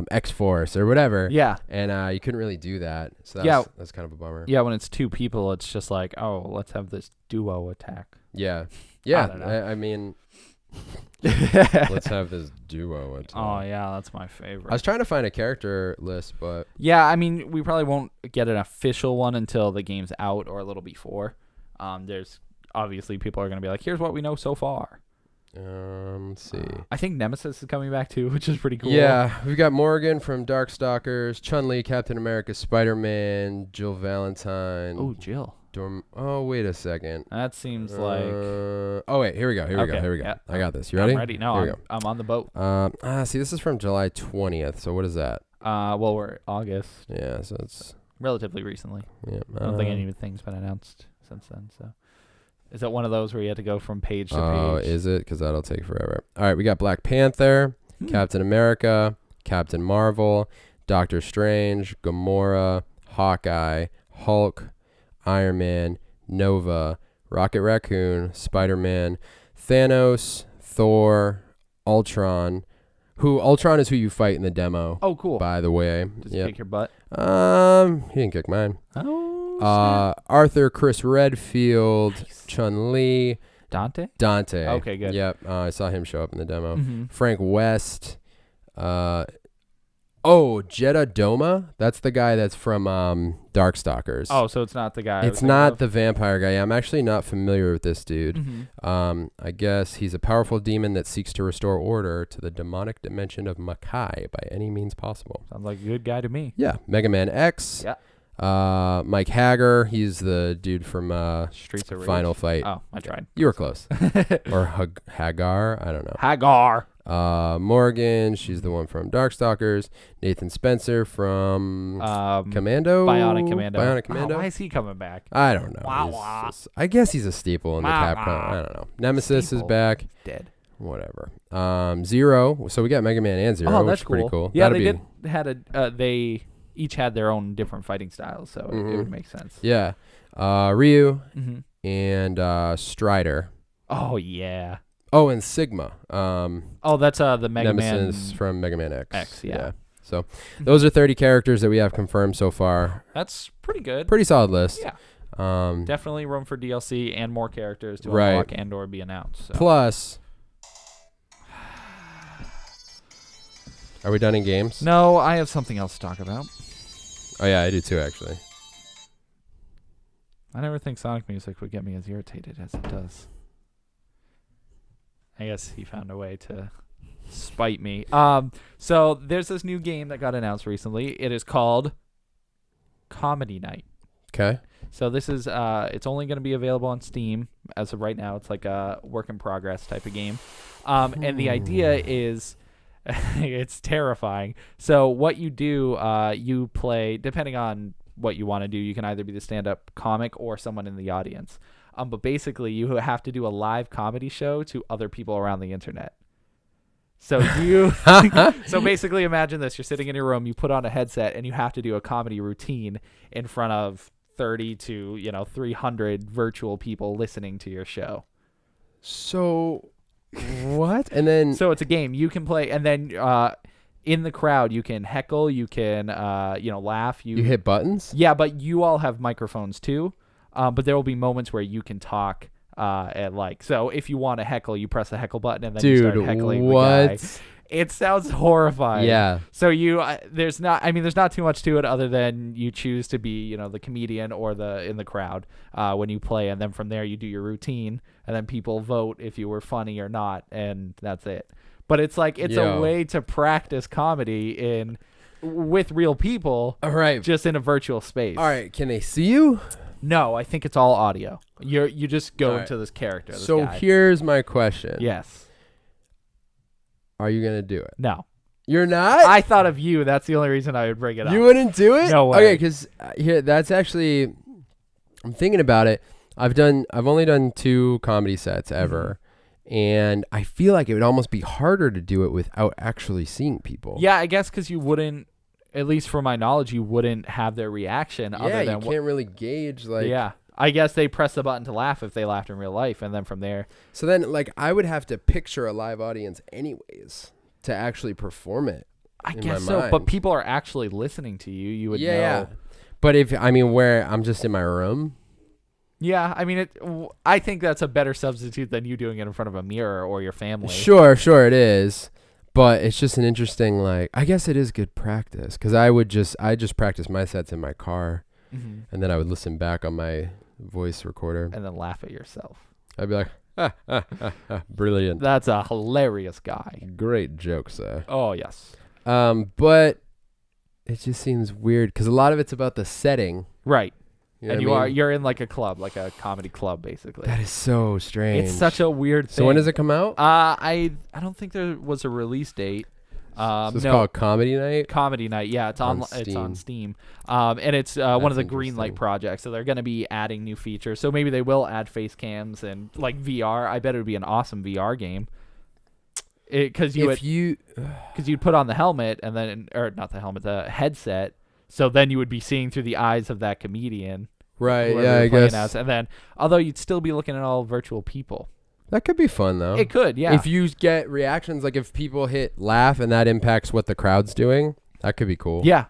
S1: X-Force or whatever.
S2: Yeah.
S1: And you couldn't really do that. So that's kind of a bummer.
S2: Yeah, when it's 2 people, it's just like, oh, let's have this duo attack.
S1: Yeah. Yeah.
S2: I don't know.
S1: I mean, let's have this duo attack.
S2: Oh, yeah, that's my favorite.
S1: I was trying to find a character list, but...
S2: Yeah, I mean, we probably won't get an official one until the game's out or a little before. There's obviously people are going to be like, here's what we know so far.
S1: Let's see.
S2: I think Nemesis is coming back too, which is pretty cool.
S1: Yeah, we've got Morgan from Darkstalkers, Chun-Li, Captain America, Spider-Man, Jill Valentine.
S2: Oh, Jill.
S1: Wait a second.
S2: That seems like...
S1: wait, here we go.
S2: Yeah.
S1: I got this. You ready?
S2: I'm ready. No, I'm on the boat.
S1: See, this is from July 20th. So what is that?
S2: Well, we're August.
S1: Yeah, so it's...
S2: Relatively recently.
S1: Yeah.
S2: I don't think anything's been announced since then, so... Is that one of those where you had to go from page to page? Oh,
S1: is it? Because that'll take forever. All right, we got Black Panther, Captain America, Captain Marvel, Doctor Strange, Gamora, Hawkeye, Hulk, Iron Man, Nova, Rocket Raccoon, Spider-Man, Thanos, Thor, Ultron. Ultron is who you fight in the demo.
S2: Oh, cool.
S1: By the way.
S2: Does he kick your butt?
S1: He didn't kick mine.
S2: Oh,
S1: Arthur, Chris Redfield,
S2: nice.
S1: Chun-Li,
S2: Dante.
S1: Okay,
S2: good.
S1: Yep, I saw him show up in the demo.
S2: Mm-hmm.
S1: Frank West. Jeddah Doma. That's the guy that's from Darkstalkers.
S2: Oh, so it's not the guy.
S1: It's not the vampire guy. I'm actually not familiar with this dude.
S2: Mm-hmm.
S1: I guess he's a powerful demon that seeks to restore order to the demonic dimension of Makai by any means possible.
S2: Sounds like a good guy to me.
S1: Yeah, Mega Man X.
S2: Yeah.
S1: Mike Hagar, he's the dude from
S2: Streets of Rage.
S1: Final Fight.
S2: Oh, I tried.
S1: You were close. Or Hagar, I don't know.
S2: Hagar.
S1: Morgan, she's the one from Darkstalkers. Nathan Spencer from Commando.
S2: Bionic Commando.
S1: Oh,
S2: why is he coming back?
S1: I don't know.
S2: Wah.
S1: I guess he's a staple in the Capcom. I don't know. Nemesis is back.
S2: Dead.
S1: Whatever. Zero. So we got Mega Man and Zero.
S2: Oh,
S1: which
S2: that's
S1: is pretty cool.
S2: Yeah, they each had their own different fighting styles, so it would make sense.
S1: Yeah. Ryu
S2: and
S1: Strider.
S2: Oh, yeah.
S1: Oh, and Sigma.
S2: That's the Mega
S1: Nemesis
S2: Man
S1: from Mega Man X.
S2: Yeah.
S1: So those are 30 characters that we have confirmed so far.
S2: That's pretty good.
S1: Pretty solid list.
S2: Yeah. Definitely room for DLC and more characters to unlock and or be announced. So.
S1: Plus, are we done in games?
S2: No, I have something else to talk about.
S1: Oh, yeah, I do too, actually.
S2: I never think Sonic music would get me as irritated as it does. I guess he found a way to spite me. So there's this new game that got announced recently. It is called Comedy Night.
S1: Okay.
S2: So this is it's only going to be available on Steam as of right now. It's like a work in progress type of game. And the idea is it's terrifying. So what you do, you play, depending on what you want to do, you can either be the stand-up comic or someone in the audience. But basically, you have to do a live comedy show to other people around the internet. So so basically, imagine this: you're sitting in your room, you put on a headset, and you have to do a comedy routine in front of 30 to 300 virtual people listening to your show.
S1: So what? And then
S2: so it's a game you can play, and then in the crowd you can heckle, you can laugh. You
S1: hit buttons.
S2: Yeah, but you all have microphones too. But there will be moments where you can talk so if you want to heckle, you press the heckle button and then you start heckling the guy. It sounds horrifying.
S1: Yeah.
S2: So there's not too much to it other than you choose to be, the comedian or in the crowd when you play, and then from there you do your routine, and then people vote if you were funny or not, and that's it. But it's like a way to practice comedy with real people,
S1: all right,
S2: just in a virtual space.
S1: All right, can they see you?
S2: No, I think it's all audio. You just go into this character. This guy.
S1: Here's my question.
S2: Yes.
S1: Are you gonna do it?
S2: No.
S1: You're not?
S2: I thought of you. That's the only reason I would bring it up.
S1: You wouldn't do it?
S2: No way.
S1: Okay, because that's actually, I'm thinking about it. I've only done 2 comedy sets ever, and I feel like it would almost be harder to do it without actually seeing people.
S2: Yeah, I guess because you wouldn't, at least from my knowledge, you wouldn't have their reaction.
S1: Yeah, you can't really gauge
S2: Yeah. I guess they press the button to laugh if they laughed in real life, and then from there.
S1: So then, I would have to picture a live audience anyways to actually perform it.
S2: I guess so, but people are actually listening to you. You would know.
S1: Yeah. But where I'm just in my room.
S2: Yeah, I think that's a better substitute than you doing it in front of a mirror or your family.
S1: Sure it is. But it's just an interesting, I guess it is good practice, because I just practice my sets in my car, and then I would listen back on my voice recorder.
S2: And then laugh at yourself.
S1: I'd be like, brilliant.
S2: That's a hilarious guy.
S1: Great jokes, though.
S2: Oh, yes.
S1: But it just seems weird, because a lot of it's about the setting.
S2: Right.
S1: You know
S2: and you're in a club, like a comedy club, basically.
S1: That is so strange.
S2: It's such a weird thing.
S1: So when does it come out?
S2: I don't think there was a release date.
S1: So it's called Comedy Night?
S2: Comedy Night, yeah. It's on Steam. And it's one of the Greenlight projects. So they're going to be adding new features. So maybe they will add face cams and VR. I bet it would be an awesome VR game. Because you'd put on the helmet and then, or not the helmet, the headset. So then you would be seeing through the eyes of that comedian.
S1: Right, yeah, I guess.
S2: And then, although you'd still be looking at all virtual people.
S1: That could be fun, though.
S2: It could, yeah.
S1: If you get reactions, if people hit laugh and that impacts what the crowd's doing, that could be cool.
S2: Yeah.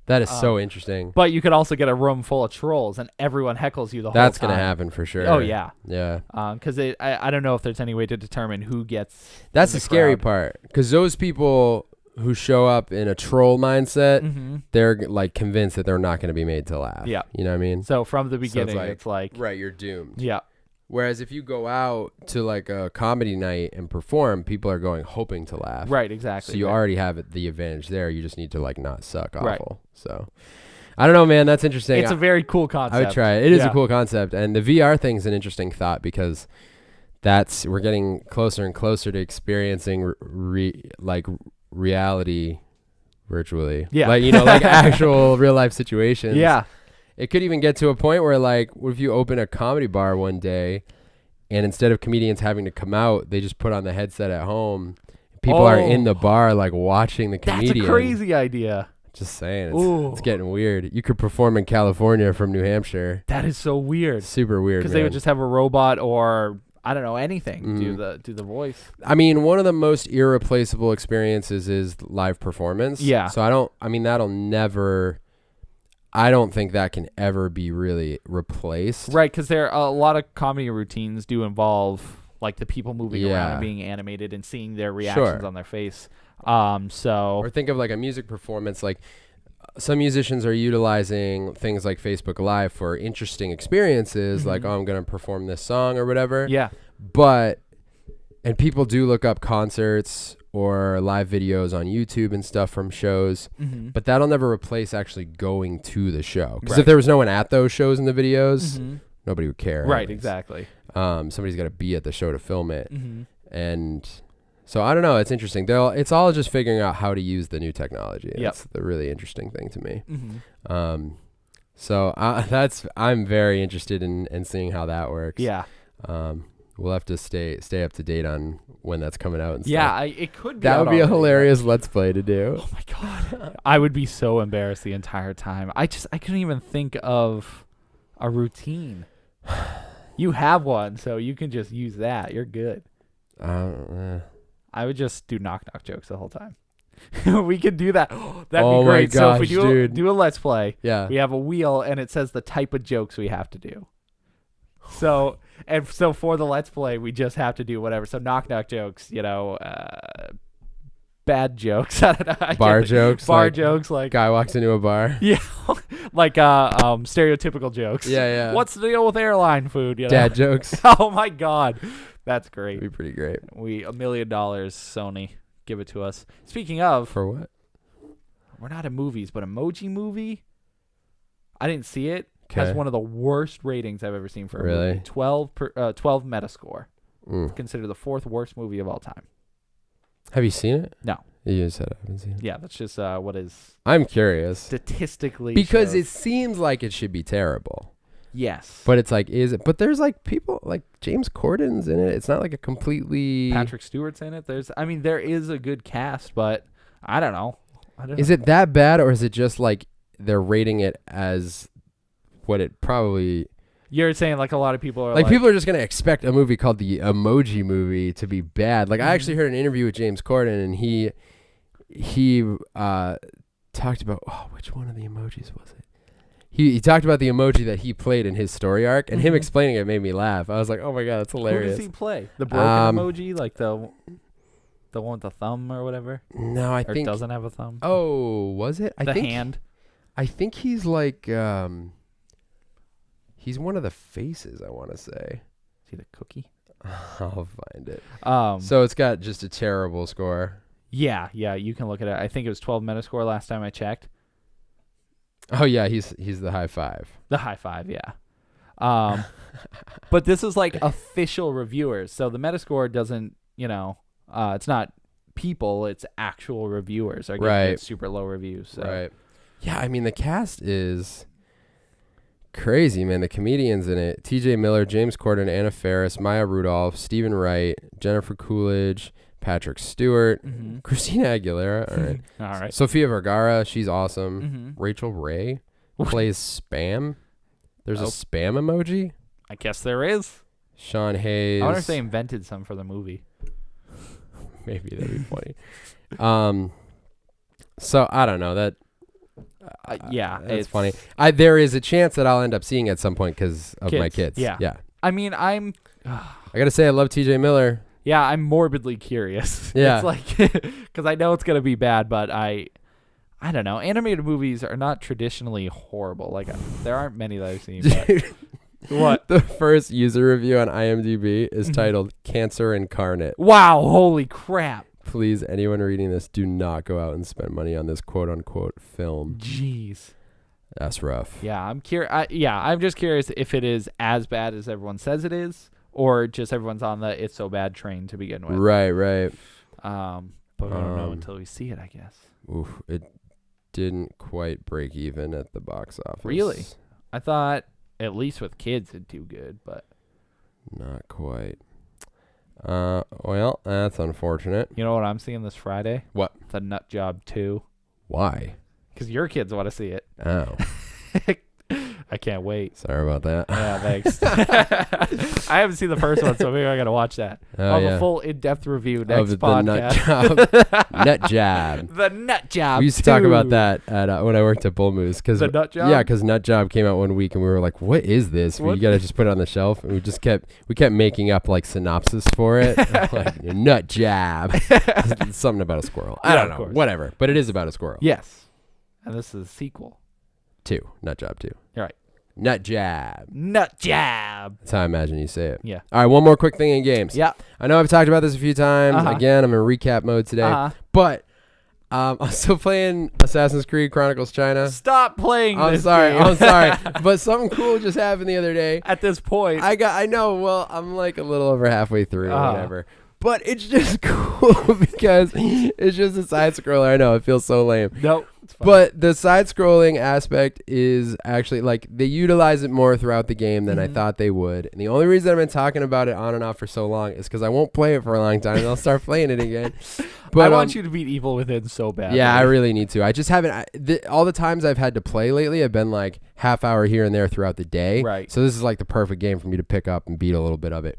S1: That is so interesting.
S2: But you could also get a room full of trolls and everyone heckles you the whole time.
S1: That's going to happen for sure.
S2: Oh, yeah.
S1: Yeah.
S2: Because I don't know if there's any way to determine who gets.
S1: That's the scary part. Because those people who show up in a troll mindset, they're convinced that they're not going to be made to laugh.
S2: Yeah.
S1: You know what I mean?
S2: So from the beginning, it's like.
S1: Right, you're doomed.
S2: Yeah.
S1: Whereas if you go out to a comedy night and perform, people are going hoping to laugh.
S2: Right, exactly.
S1: So you already have the advantage there. You just need to not suck awful. Right. So I don't know, man. That's interesting.
S2: It's a very cool concept.
S1: I would try it. It is a cool concept. And the VR thing's an interesting thought, because we're getting closer and closer to experiencing reality virtually.
S2: Yeah.
S1: Actual real life situations.
S2: Yeah.
S1: It could even get to a point where what if you open a comedy bar one day and instead of comedians having to come out, they just put on the headset at home. People are in the bar watching the comedian.
S2: That's a crazy idea.
S1: Just saying. It's getting weird. You could perform in California from New Hampshire.
S2: That is so weird.
S1: Super weird,
S2: because they would just have a robot or I don't know, anything do the voice.
S1: One of the most irreplaceable experiences is live performance.
S2: Yeah.
S1: So I don't think that can ever be really replaced.
S2: Right, because there are a lot of comedy routines do involve the people moving around and being animated and seeing their reactions on their face.
S1: Or think of a music performance. Some musicians are utilizing things like Facebook Live for interesting experiences, I'm going to perform this song or whatever.
S2: Yeah.
S1: And people do look up concerts or live videos on YouTube and stuff from shows, but that'll never replace actually going to the show. Because if there was no one at those shows and the videos, nobody would care.
S2: Right,
S1: anyways.
S2: exactly.
S1: Somebody's got to be at the show to film it. And so I don't know. It's interesting. It's all just figuring out how to use the new technology. That's the really interesting thing to me. So I'm very interested in seeing how that works.
S2: Yeah.
S1: We'll have to stay up to date on when that's coming out and stuff.
S2: Yeah, it could be.
S1: That would be a hilarious Let's Play to do.
S2: Oh my God. I would be so embarrassed the entire time. I couldn't even think of a routine. You have one, so you can just use that. You're good. I would just do knock-knock jokes the whole time. We could do that. That'd be great.
S1: My gosh,
S2: so if we do a Let's Play,
S1: we
S2: have a wheel and it says the type of jokes we have to do. So for the Let's Play, we just have to do whatever. So knock-knock jokes, bad jokes. I don't know.
S1: Bar jokes.
S2: Bar jokes like
S1: guy walks into a bar.
S2: Yeah, like stereotypical jokes.
S1: Yeah.
S2: What's the deal with airline food? You know?
S1: Dad jokes.
S2: Oh my God, that's great.
S1: That'd be pretty great.
S2: $1 million, Sony, give it to us. Speaking of,
S1: For what?
S2: we're not in movies, but Emoji Movie. I didn't see it.
S1: Okay.
S2: Has one of the worst ratings I've ever seen for a
S1: Really?
S2: movie. 12 Metascore. Considered the 4th worst movie of all time.
S1: Have you seen it?
S2: No.
S1: You said I haven't seen it.
S2: Yeah, that's just what is
S1: I'm curious.
S2: statistically
S1: Because
S2: shows.
S1: it seems like it should be terrible.
S2: Yes.
S1: But it's like, is it? But there's like people, like James Corden's in it. It's not like a completely...
S2: Patrick Stewart's in it. There is a good cast, but I don't know.
S1: Is it that bad, or is it just like they're rating it as what it probably...
S2: You're saying like a lot of people are
S1: like people are just going to expect a movie called the Emoji Movie to be bad. Like I actually heard an interview with James Corden, and he talked about, which one of the emojis was it? He talked about the emoji that he played in his story arc, and him explaining it made me laugh. I was like, oh my God, that's hilarious.
S2: Who does he play? The broken emoji? Like the one with the thumb or whatever?
S1: No, I think...
S2: doesn't have a thumb?
S1: Oh, was it?
S2: The hand?
S1: I think he's like... he's one of the faces, I want to say.
S2: Is he the cookie?
S1: I'll find it.
S2: So
S1: it's got just a terrible score.
S2: Yeah, you can look at it. I think it was 12 Metascore last time I checked.
S1: Oh yeah, he's the high five.
S2: The high five, yeah. But this is like official reviewers. So the Metascore doesn't, it's not people, it's actual reviewers are giving it super low reviews. So.
S1: Right. Yeah, I mean the cast is crazy, man. The comedians in it: T.J. Miller, James Corden, Anna Faris, Maya Rudolph, Stephen Wright, Jennifer Coolidge, Patrick Stewart, Christina Aguilera. All right.
S2: All right.
S1: Sofia Vergara, she's awesome. Rachel Ray plays Spam. There's a Spam emoji.
S2: I guess there is.
S1: Sean Hayes.
S2: I wonder if they invented some for the movie.
S1: Maybe that'd be funny. So I don't know that.
S2: Yeah,
S1: it's funny. There is a chance that I'll end up seeing it at some point because of my kids.
S2: Yeah. I mean, I
S1: gotta say, I love T.J. Miller.
S2: Yeah, I'm morbidly curious.
S1: Yeah.
S2: It's like, because I know it's going to be bad, but I don't know. Animated movies are not traditionally horrible. Like, there aren't many that I've seen. But what?
S1: The first user review on IMDb is titled Cancer Incarnate.
S2: Wow, holy crap.
S1: Please, anyone reading this, do not go out and spend money on this quote-unquote film.
S2: Jeez.
S1: That's rough.
S2: Yeah, I'm I'm just curious if it is as bad as everyone says it is, or just everyone's on the it's so bad train to begin with.
S1: Right.
S2: But we don't know until we see it, I guess.
S1: Oof, it didn't quite break even at the box office.
S2: Really? I thought at least with kids it'd do good, but
S1: not quite. Well, that's unfortunate.
S2: You know what I'm seeing this Friday?
S1: What?
S2: The Nut Job 2.
S1: Why?
S2: Because your kids want to see it.
S1: Oh.
S2: I can't wait.
S1: Sorry about that.
S2: Yeah, thanks. I haven't seen the first one, so maybe I got to watch that. I'll have a full in-depth review next podcast.
S1: The Nut Job.
S2: The Nut Job.
S1: We used to talk about that at when I worked at Bull Moose.
S2: The Nut Job?
S1: Yeah, because Nut Job came out one week, and we were like, what is this? You got to just put it on the shelf. And we kept making up like synopsis for it. Like, Nut Job. Something about a squirrel. I don't know. Whatever. But it is about a squirrel.
S2: Yes. And this is a sequel.
S1: 2. Nut Job 2.
S2: You're right.
S1: Nut Job.
S2: Nut Job.
S1: That's how I imagine you say it.
S2: Yeah.
S1: All right, one more quick thing in games.
S2: Yeah.
S1: I know I've talked about this a few times. Again, I'm in recap mode today. But I'm still playing Assassin's Creed Chronicles China.
S2: Stop playing this
S1: game.
S2: I'm sorry.
S1: But something cool just happened the other day.
S2: At this point.
S1: I know. Well, I'm like a little over halfway through or whatever. But it's just cool because it's just a side scroller. I know it feels so lame.
S2: Nope.
S1: But the side scrolling aspect is actually like they utilize it more throughout the game than I thought they would. And the only reason I've been talking about it on and off for so long is because I won't play it for a long time and I'll start playing it again. But
S2: I want you to beat Evil Within so bad.
S1: Yeah, I really need to. I just haven't. All the times I've had to play lately have been like half hour here and there throughout the day.
S2: Right.
S1: So this is like the perfect game for me to pick up and beat a little bit of it.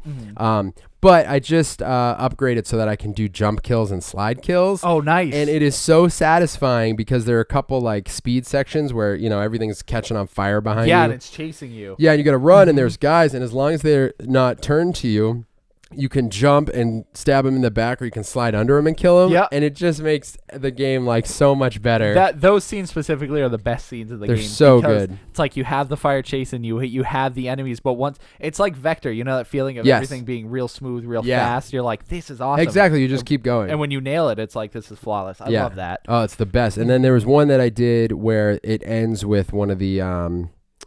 S1: But I just upgraded so that I can do jump kills and slide kills.
S2: Oh, nice.
S1: And it is so satisfying because there are a couple like speed sections where, everything's catching on fire behind you.
S2: Yeah, and it's chasing you.
S1: Yeah, and you got to run and there's guys. And as long as they're not turned to you, you can jump and stab him in the back, or you can slide under him and kill him.
S2: Yep.
S1: And it just makes the game like so much better.
S2: Those scenes specifically are the best scenes of the
S1: They're
S2: game.
S1: so
S2: because
S1: good.
S2: It's like you have the fire chasing you have the enemies, but once it's like Vector, you know that feeling of
S1: Yes.
S2: everything being real smooth, real fast. You're like, this is awesome.
S1: Exactly. You just keep going.
S2: And when you nail it, it's like, this is flawless. I love that.
S1: Oh, it's the best. And then there was one that I did where it ends with one of the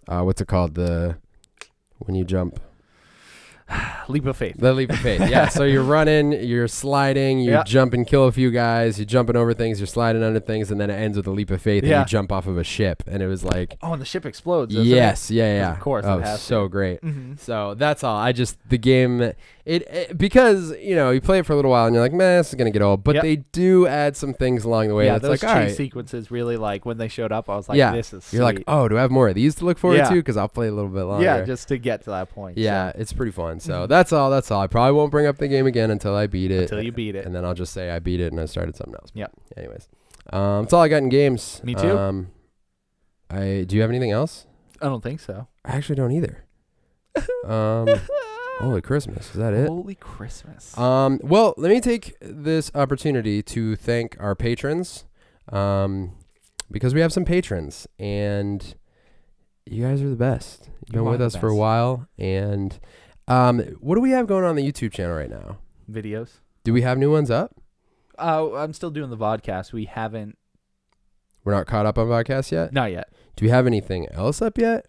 S1: what's it called? When you jump.
S2: Leap of faith.
S1: The leap of faith. Yeah. So you're running, you're sliding, you jump and kill a few guys, you're jumping over things, you're sliding under things, and then it ends with a leap of faith and you jump off of a ship. And it was like,
S2: oh, and the ship explodes. Doesn't
S1: yes.
S2: it?
S1: Yeah.
S2: Of course.
S1: Oh,
S2: it has
S1: so
S2: to.
S1: great.
S2: Mm-hmm.
S1: So that's all. The game, it because, you play it for a little while and you're like, man, this is going to get old. But they do add some things along the way.
S2: Yeah,
S1: that's
S2: those
S1: like, all right.
S2: sequences really, like, when they showed up, I was like, this is sweet.
S1: You're like, oh, do I have more of these to look forward to? Because I'll play a little bit longer.
S2: Yeah, just to get to that point.
S1: Yeah,
S2: so.
S1: it's pretty fun. So that's all. I probably won't bring up the game again until I beat it.
S2: Until you beat it.
S1: And then I'll just say I beat it and I started something else.
S2: Yep.
S1: Anyways, that's all I got in games.
S2: Me too.
S1: Do you have anything else?
S2: I don't think so.
S1: I actually don't either. Holy Christmas. Is that it?
S2: Holy Christmas.
S1: Well, let me take this opportunity to thank our patrons, because we have some patrons and you guys are the best. You've been with us for a while. And what do we have going on the YouTube channel right now?
S2: Videos.
S1: Do we have new ones up?
S2: I'm still doing the vodcast. We haven't.
S1: We're not caught up on podcasts yet?
S2: Not yet.
S1: Do we have anything else up yet?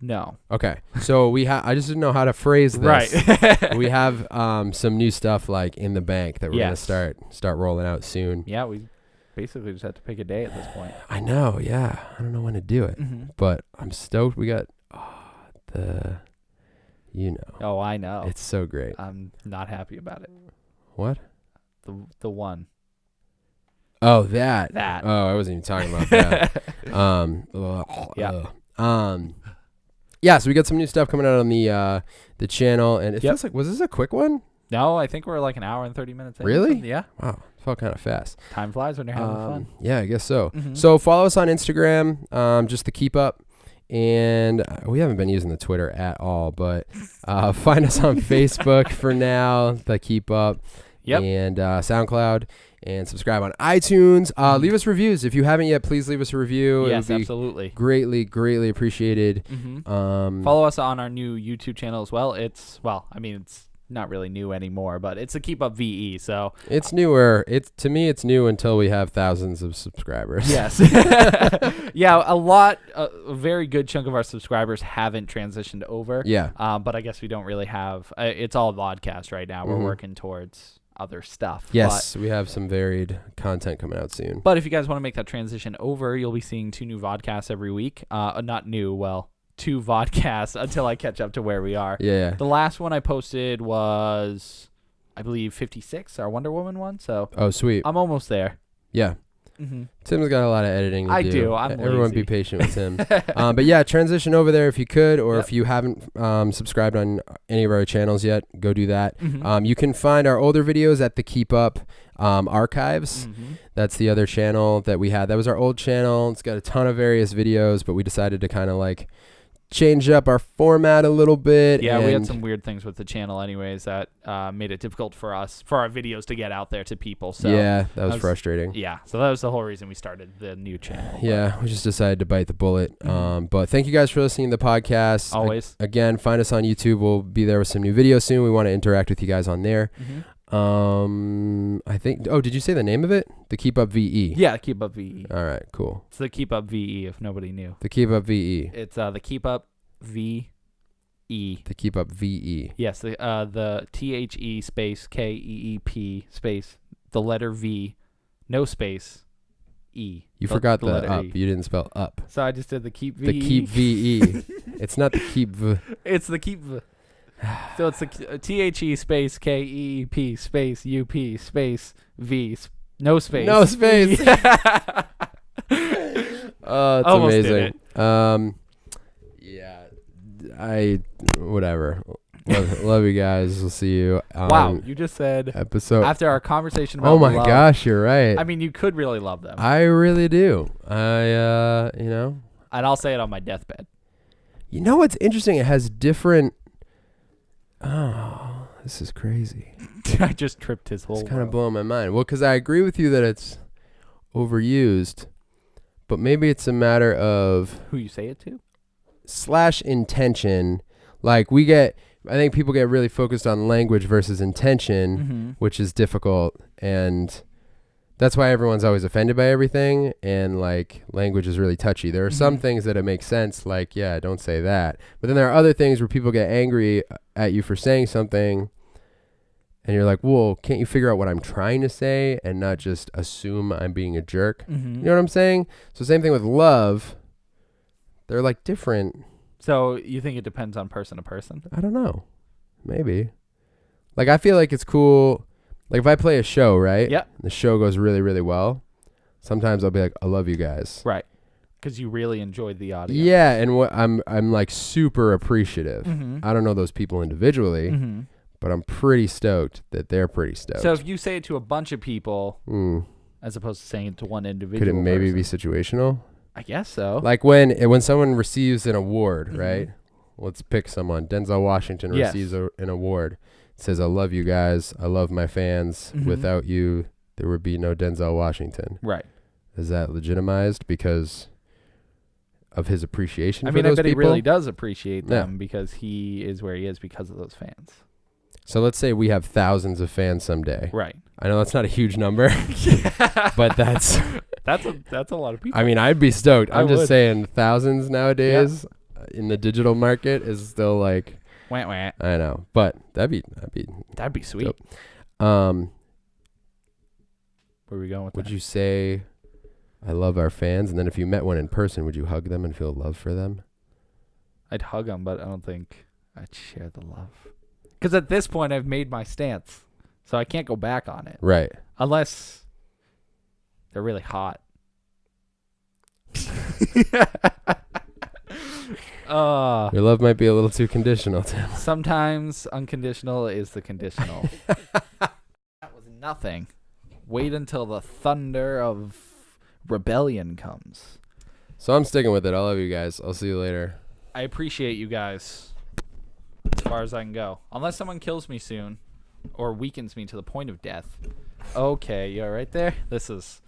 S2: No.
S1: Okay. So I just didn't know how to phrase this.
S2: Right.
S1: We have some new stuff like in the bank that we're going to start rolling out soon.
S2: Yeah, we basically just have to pick a day at this point.
S1: I know, yeah. I don't know when to do it.
S2: Mm-hmm.
S1: But I'm stoked. We got
S2: Oh, I know.
S1: It's so great.
S2: I'm not happy about it.
S1: What?
S2: The one.
S1: Oh, that. Oh, I wasn't even talking about that. Yeah, so we got some new stuff coming out on the channel, and it feels like, was this a quick one?
S2: No, I think we're like an hour and 30 minutes in.
S1: Really?
S2: Yeah.
S1: Wow, felt kind of fast.
S2: Time flies when you're having fun.
S1: Yeah, I guess so.
S2: Mm-hmm.
S1: So follow us on Instagram, just to keep up. And we haven't been using the Twitter at all, but find us on Facebook for now, the Keep Up, and SoundCloud, and subscribe on iTunes. Leave us reviews. If you haven't yet, please leave us a review.
S2: Yes, absolutely.
S1: Greatly, greatly appreciated.
S2: Mm-hmm. Follow us on our new YouTube channel as well. It's not really new anymore, but it's a Keep Up VE, so
S1: it's newer. To me it's new until we have thousands of subscribers.
S2: Yes. Yeah, a very good chunk of our subscribers haven't transitioned over.
S1: Yeah.
S2: But I guess we don't really have it's all vodcast right now. We're working towards other stuff.
S1: Yes, we have some varied content coming out soon.
S2: But if you guys want to make that transition over, you'll be seeing 2 new vodcasts every week. Not new, 2 vodcasts until I catch up to where we are.
S1: Yeah.
S2: The last one I posted was, I believe, 56, our Wonder Woman one. So
S1: oh, sweet.
S2: I'm almost there.
S1: Yeah.
S2: Mm-hmm.
S1: Tim's got a lot of editing to do. Everyone
S2: lazy.
S1: be patient with him. But yeah, transition over there if you could, or if you haven't subscribed on any of our channels yet, go do that.
S2: Mm-hmm.
S1: You can find our older videos at the Keep Up archives. Mm-hmm. That's the other channel that we had. That was our old channel. It's got a ton of various videos, but we decided to kind of like change up our format a little bit.
S2: Yeah, we had some weird things with the channel anyways that made it difficult for our videos to get out there to people. So
S1: yeah, that was frustrating.
S2: Yeah, so that was the whole reason we started the new channel.
S1: Yeah, we just decided to bite the bullet. But thank you guys for listening to the podcast.
S2: Always.
S1: Again, find us on YouTube. We'll be there with some new videos soon. We want to interact with you guys on there.
S2: Mm-hmm.
S1: I think, did you say the name of it? The Keep Up VE.
S2: Yeah, Keep Up VE.
S1: All right, cool.
S2: It's the Keep Up VE if nobody knew.
S1: The Keep Up VE.
S2: It's the Keep Up VE.
S1: The Keep Up VE.
S2: Yes, the THE space KEEP space the letter V, no space, E.
S1: You forgot the up.
S2: E.
S1: You didn't spell up.
S2: So I just did the Keep VE.
S1: The Keep VE. It's not the Keep V.
S2: It's the Keep V. So it's the THE space KEEP space UP space V, no space.
S1: No space. Oh, it's
S2: almost
S1: amazing.
S2: did it.
S1: Yeah, whatever. Love you guys. We'll see you.
S2: Wow, you just said
S1: episode
S2: after our conversation about
S1: oh my
S2: love,
S1: gosh, you're right.
S2: I mean, you could really love them.
S1: I really do. And
S2: I'll say it on my deathbed.
S1: You know what's interesting? It has different Oh, this is crazy.
S2: I just tripped his whole
S1: It's kind of
S2: world.
S1: blowing my mind. Well, because I agree with you that it's overused, but maybe it's a matter of
S2: Who you say it to?
S1: / intention. Like I think people get really focused on language versus intention, which is difficult, and that's why everyone's always offended by everything, and like language is really touchy. There are some things that it makes sense, like, yeah, don't say that. But then there are other things where people get angry at you for saying something, and you're like, well, can't you figure out what I'm trying to say and not just assume I'm being a jerk? You know what I'm saying? So same thing with love. They're like different.
S2: So you think it depends on person to person?
S1: I don't know. Maybe. Like, I feel like it's cool. Like, if I play a show, right?
S2: Yep.
S1: The show goes really, really well. Sometimes I'll be like, I love you guys.
S2: Right. Because you really enjoyed the audience.
S1: Yeah, and I'm like super appreciative. I don't know those people individually, but I'm pretty stoked that they're pretty stoked.
S2: So if you say it to a bunch of people, as opposed to saying it to one individual
S1: could it maybe
S2: person,
S1: be situational?
S2: I guess so.
S1: Like when someone receives an award, right? Let's pick someone. Denzel Washington receives an award. It says, I love you guys. I love my fans. Without you, there would be no Denzel Washington.
S2: Right.
S1: Is that legitimized because of his appreciation for
S2: I
S1: those
S2: bet
S1: people?
S2: he really does appreciate them because he is where he is because of those fans.
S1: So let's say we have thousands of fans someday.
S2: Right.
S1: I know that's not a huge number, but that's
S2: a lot of people.
S1: I mean, I'd be stoked. I'm just
S2: would.
S1: saying thousands nowadays in the digital market is still like,
S2: wah, wah.
S1: I know, but that'd
S2: That'd be sweet.
S1: dope.
S2: Where are we going with
S1: Would
S2: that?
S1: you say, I love our fans, and then if you met one in person, would you hug them and feel love for them?
S2: I'd hug them, but I don't think I'd share the love. Because at this point, I've made my stance, so I can't go back on it.
S1: Right.
S2: Unless they're really hot.
S1: Your love might be a little too conditional, Tim.
S2: Sometimes unconditional is the conditional. That was nothing. Wait until the thunder of rebellion comes.
S1: So I'm sticking with it. I love you guys. I'll see you later.
S2: I appreciate you guys as far as I can go. Unless someone kills me soon or weakens me to the point of death. Okay, you're right there. This is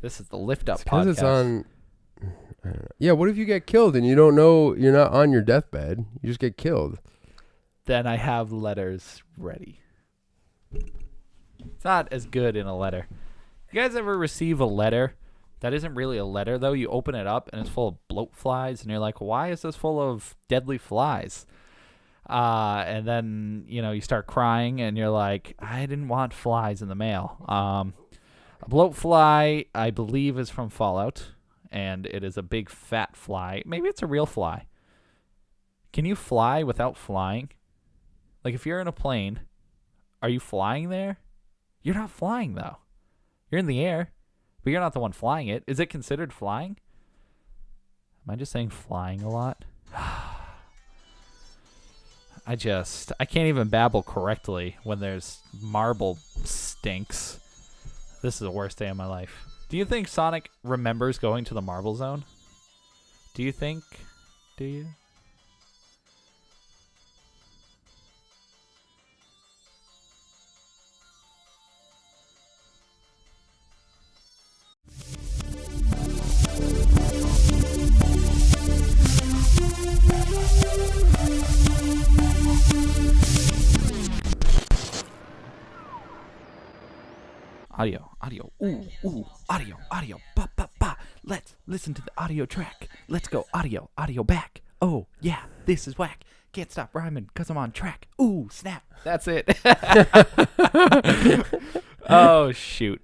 S2: the Lift Up
S1: Because
S2: podcast.
S1: it's on. Yeah, what if you get killed and you don't know you're not on your deathbed? You just get killed.
S2: Then I have letters ready. It's not as good in a letter. You guys ever receive a letter that isn't really a letter, though? You open it up and it's full of bloat flies, and you're like, why is this full of deadly flies? And then, you start crying, and you're like, I didn't want flies in the mail. A bloat fly, I believe, is from Fallout, and it is a big fat fly. Maybe it's a real fly. Can you fly without flying? Like, if you're in a plane, are you flying there? You're not flying, though. You're in the air, but you're not the one flying it. Is it considered flying? Am I just saying flying a lot? I can't even babble correctly when there's marble stinks. This is the worst day of my life. Do you think Sonic remembers going to the marble zone? Do you? Audio, ooh, audio, ba, ba, ba. Let's listen to the audio track. Let's go, audio back. Oh, yeah, this is whack. Can't stop rhyming because I'm on track. Ooh, snap. That's it. Oh, shoot.